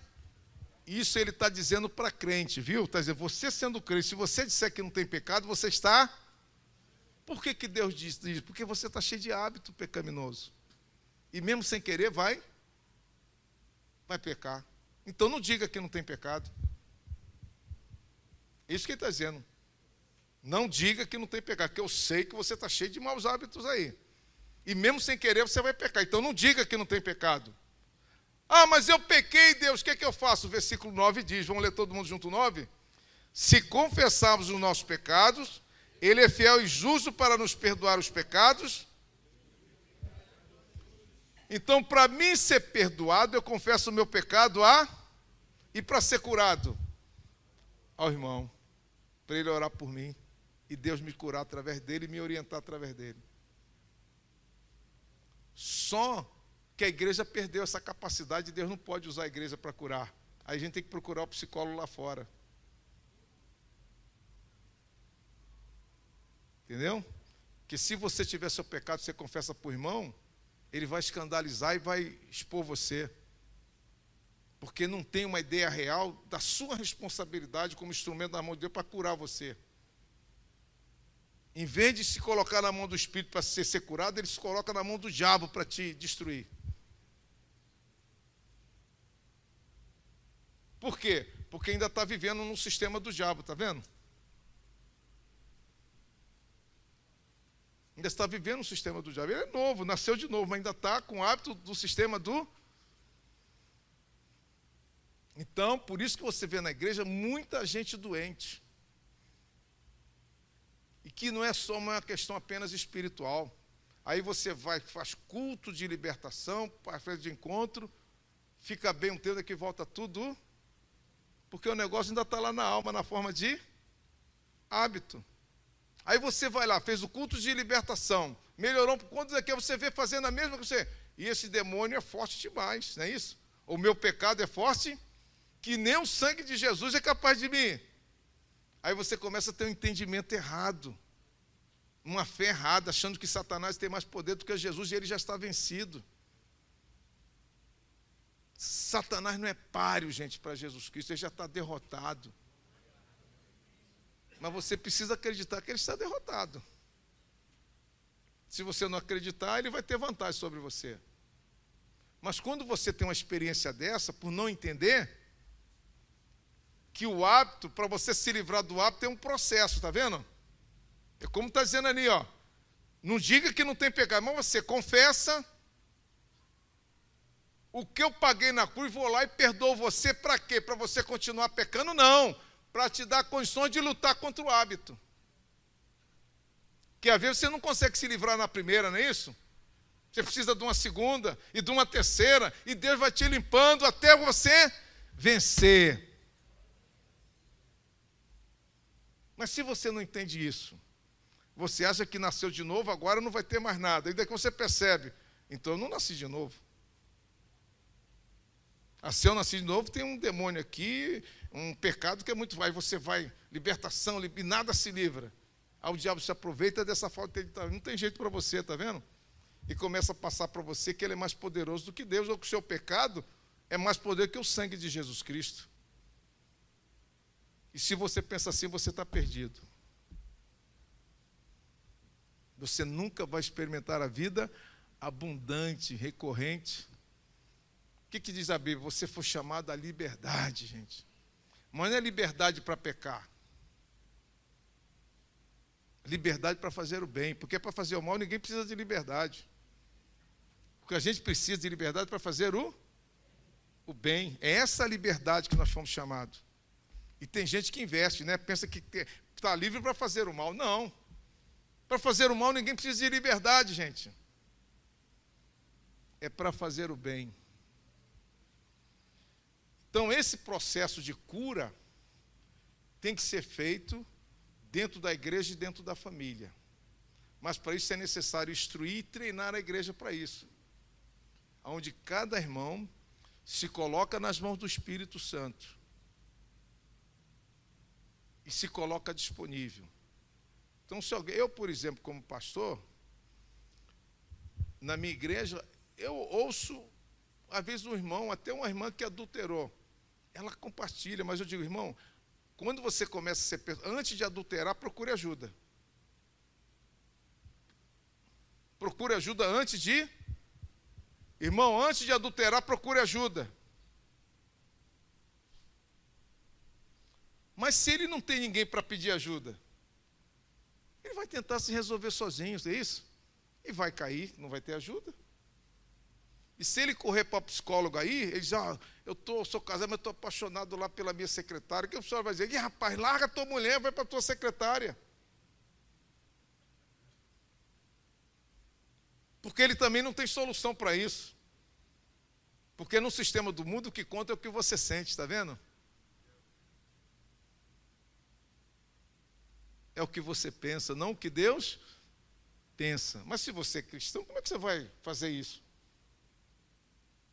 isso ele está dizendo para crente, viu? Está dizendo, você sendo crente, se você disser que não tem pecado, você está... Por que Deus diz isso? Porque você está cheio de hábito pecaminoso. E mesmo sem querer, vai pecar. Então não diga que não tem pecado. É isso que ele está dizendo. Não diga que não tem pecado, porque eu sei que você está cheio de maus hábitos aí. E mesmo sem querer, você vai pecar. Então não diga que não tem pecado. Mas eu pequei, Deus, o que é que eu faço? O versículo 9 diz, vamos ler todo mundo junto, 9? Se confessarmos os nossos pecados, Ele é fiel e justo para nos perdoar os pecados. Então, para mim ser perdoado, eu confesso o meu pecado e para ser curado ao irmão, para ele orar por mim e Deus me curar através dele e me orientar através dele. Só que a igreja perdeu essa capacidade, Deus não pode usar a igreja para curar. Aí a gente tem que procurar o psicólogo lá fora. Entendeu? Que se você tiver seu pecado, você confessa para o irmão, ele vai escandalizar e vai expor você. Porque não tem uma ideia real da sua responsabilidade como instrumento na mão de Deus para curar você. Em vez de se colocar na mão do Espírito para ser curado, ele se coloca na mão do diabo para te destruir. Por quê? Porque ainda está vivendo no sistema do diabo, está vendo? Ainda está vivendo no sistema do diabo. Ele é novo, nasceu de novo, mas ainda está com o hábito do sistema do... Então, por isso que você vê na igreja muita gente doente. E que não é só uma questão apenas espiritual. Aí você vai, faz culto de libertação, faz de encontro, fica bem um tempo, que volta tudo, porque o negócio ainda está lá na alma, na forma de hábito. Aí você vai lá, fez o culto de libertação, melhorou, quando daqui você vê fazendo a mesma coisa, e esse demônio é forte demais, não é isso? O meu pecado é forte, que nem o sangue de Jesus é capaz de me... Aí você começa a ter um entendimento errado, uma fé errada, achando que Satanás tem mais poder do que Jesus e ele já está vencido. Satanás não é páreo, gente, para Jesus Cristo, ele já está derrotado. Mas você precisa acreditar que ele está derrotado. Se você não acreditar, ele vai ter vantagem sobre você. Mas quando você tem uma experiência dessa, por não entender que o hábito, para você se livrar do hábito, tem um processo, está vendo? É como está dizendo ali, ó. Não diga que não tem pecado, mas você confessa o que eu paguei na cruz, vou lá e perdoo você, para quê? Para você continuar pecando? Não, para te dar condições de lutar contra o hábito. Que às vezes você não consegue se livrar na primeira, não é isso? Você precisa de uma segunda e de uma terceira, e Deus vai te limpando até você vencer. Mas se você não entende isso, você acha que nasceu de novo, agora não vai ter mais nada. E daí que você percebe, então eu não nasci de novo. Se eu nasci de novo, tem um demônio aqui, um pecado que é muito... Aí você vai, libertação, e nada se livra. Aí o diabo se aproveita dessa falta de... Não tem jeito para você, está vendo? E começa a passar para você que ele é mais poderoso do que Deus, ou que o seu pecado é mais poder que o sangue de Jesus Cristo. E se você pensa assim, você está perdido. Você nunca vai experimentar a vida abundante, recorrente. O que diz a Bíblia? Você foi chamado à liberdade, gente. Mas não é liberdade para pecar. Liberdade para fazer o bem. Porque para fazer o mal, ninguém precisa de liberdade. Porque a gente precisa de liberdade para fazer o bem. É essa a liberdade que nós fomos chamados. E tem gente que investe, né? Pensa que está livre para fazer o mal. Não. Para fazer o mal, ninguém precisa de liberdade, gente. É para fazer o bem. Então, esse processo de cura tem que ser feito dentro da igreja e dentro da família. Mas para isso é necessário instruir e treinar a igreja para isso. Onde cada irmão se coloca nas mãos do Espírito Santo e se coloca disponível. Então, se alguém, eu, por exemplo, como pastor, na minha igreja, eu ouço, às vezes, um irmão, até uma irmã que adulterou. Ela compartilha, mas eu digo, irmão, quando você começa a ser... Antes de adulterar, procure ajuda. Procure ajuda antes de... Irmão, antes de adulterar, procure ajuda. Mas se ele não tem ninguém para pedir ajuda, ele vai tentar se resolver sozinho, é isso? E vai cair, não vai ter ajuda. E se ele correr para o psicólogo aí, ele diz, sou casado, mas estou apaixonado lá pela minha secretária. O que o senhor vai dizer? Rapaz, larga a tua mulher, vai para a tua secretária. Porque ele também não tem solução para isso. Porque no sistema do mundo o que conta é o que você sente, está vendo? É o que você pensa, não o que Deus pensa. Mas se você é cristão, como é que você vai fazer isso?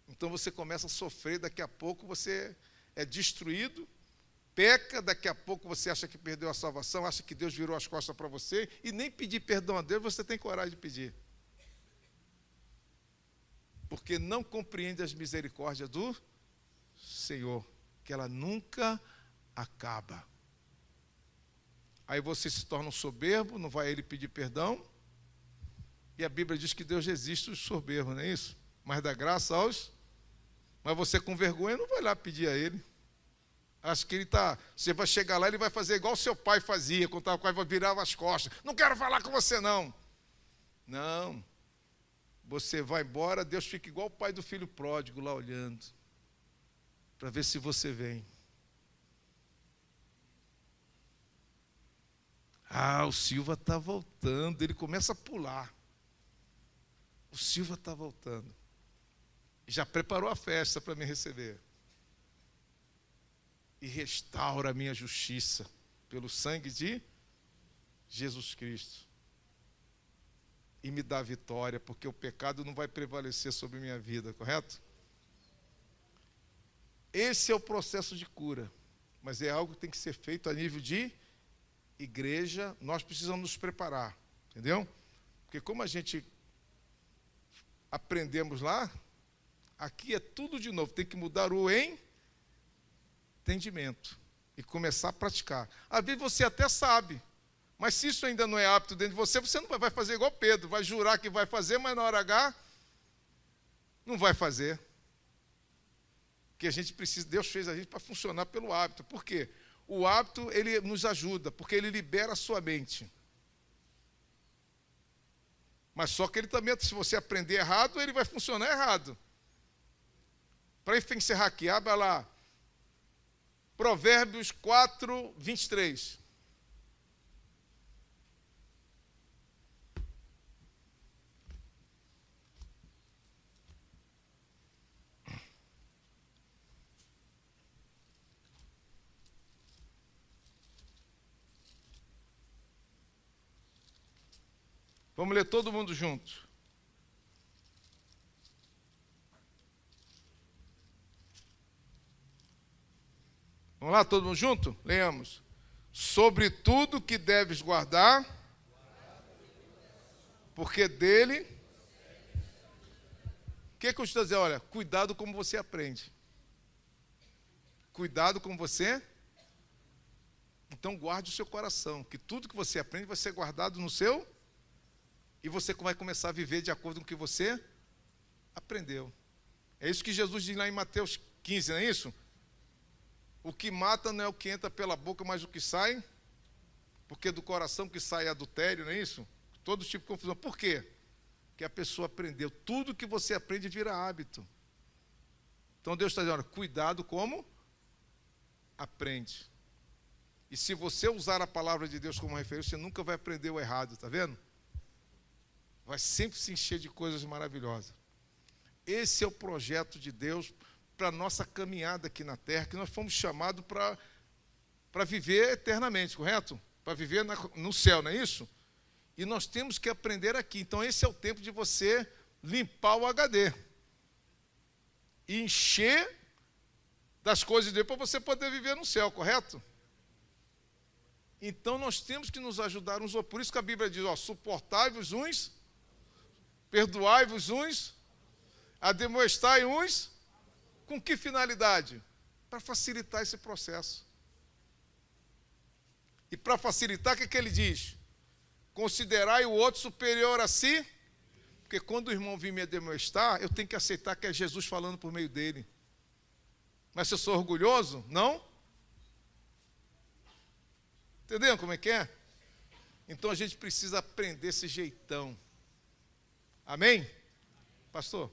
Então você começa a sofrer, daqui a pouco você é destruído, peca, daqui a pouco você acha que perdeu a salvação, acha que Deus virou as costas para você, e nem pedir perdão a Deus você tem coragem de pedir. Porque não compreende as misericórdias do Senhor, que ela nunca acaba. Aí você se torna um soberbo, não vai a ele pedir perdão. E a Bíblia diz que Deus resiste os soberbos, não é isso? Mas dá graça aos... Mas você com vergonha não vai lá pedir a ele. Acho que ele está... Você vai chegar lá e ele vai fazer igual seu pai fazia, quando estava quase virava as costas. Não quero falar com você, não. Não. Você vai embora, Deus fica igual o pai do filho pródigo lá olhando. Para ver se você vem. Ah, o Silva está voltando. Ele começa a pular. O Silva está voltando. Já preparou a festa para me receber. E restaura a minha justiça pelo sangue de Jesus Cristo. E me dá vitória, porque o pecado não vai prevalecer sobre minha vida, correto? Esse é o processo de cura. Mas é algo que tem que ser feito a nível de igreja. Nós precisamos nos preparar, entendeu? Porque como a gente aprendemos lá, aqui é tudo de novo. Tem que mudar o entendimento e começar a praticar. Às vezes você até sabe, mas se isso ainda não é apto dentro de você, você não vai fazer igual Pedro, vai jurar que vai fazer, mas na hora H não vai fazer. Porque a gente precisa, Deus fez a gente para funcionar pelo hábito. Por quê? O hábito, ele nos ajuda, porque ele libera a sua mente. Mas só que ele também, se você aprender errado, ele vai funcionar errado. Para encerrar aqui, abra lá. Provérbios 4, 23. Vamos ler todo mundo junto. Vamos lá, todo mundo junto? Leamos. Sobre tudo que deves guardar, porque dele... O que eu estou dizendo? Olha, cuidado como você aprende. Cuidado como você... Então guarde o seu coração, que tudo que você aprende vai ser guardado no seu... E você vai começar a viver de acordo com o que você aprendeu. É isso que Jesus diz lá em Mateus 15, não é isso? O que mata não é o que entra pela boca, mas o que sai. Porque do coração que sai é adultério, não é isso? Todo tipo de confusão. Por quê? Porque a pessoa aprendeu. Tudo que você aprende vira hábito. Então Deus está dizendo, olha, cuidado como aprende. E se você usar a palavra de Deus como referência, você nunca vai aprender o errado, está vendo? Vai sempre se encher de coisas maravilhosas. Esse é o projeto de Deus para a nossa caminhada aqui na Terra, que nós fomos chamados para viver eternamente, correto? Para viver no céu, não é isso? E nós temos que aprender aqui. Então esse é o tempo de você limpar o HD. E encher das coisas de Deus para você poder viver no céu, correto? Então nós temos que nos ajudar uns. Por isso que a Bíblia diz, ó, suportai-vos uns... Perdoai-vos uns, admoestai uns, com que finalidade? Para facilitar esse processo. E para facilitar, o que ele diz? Considerai o outro superior a si, porque quando o irmão vir me admoestar, eu tenho que aceitar que é Jesus falando por meio dele. Mas se eu sou orgulhoso, não? Entendeu como é que é? Então a gente precisa aprender esse jeitão. Amém? Pastor?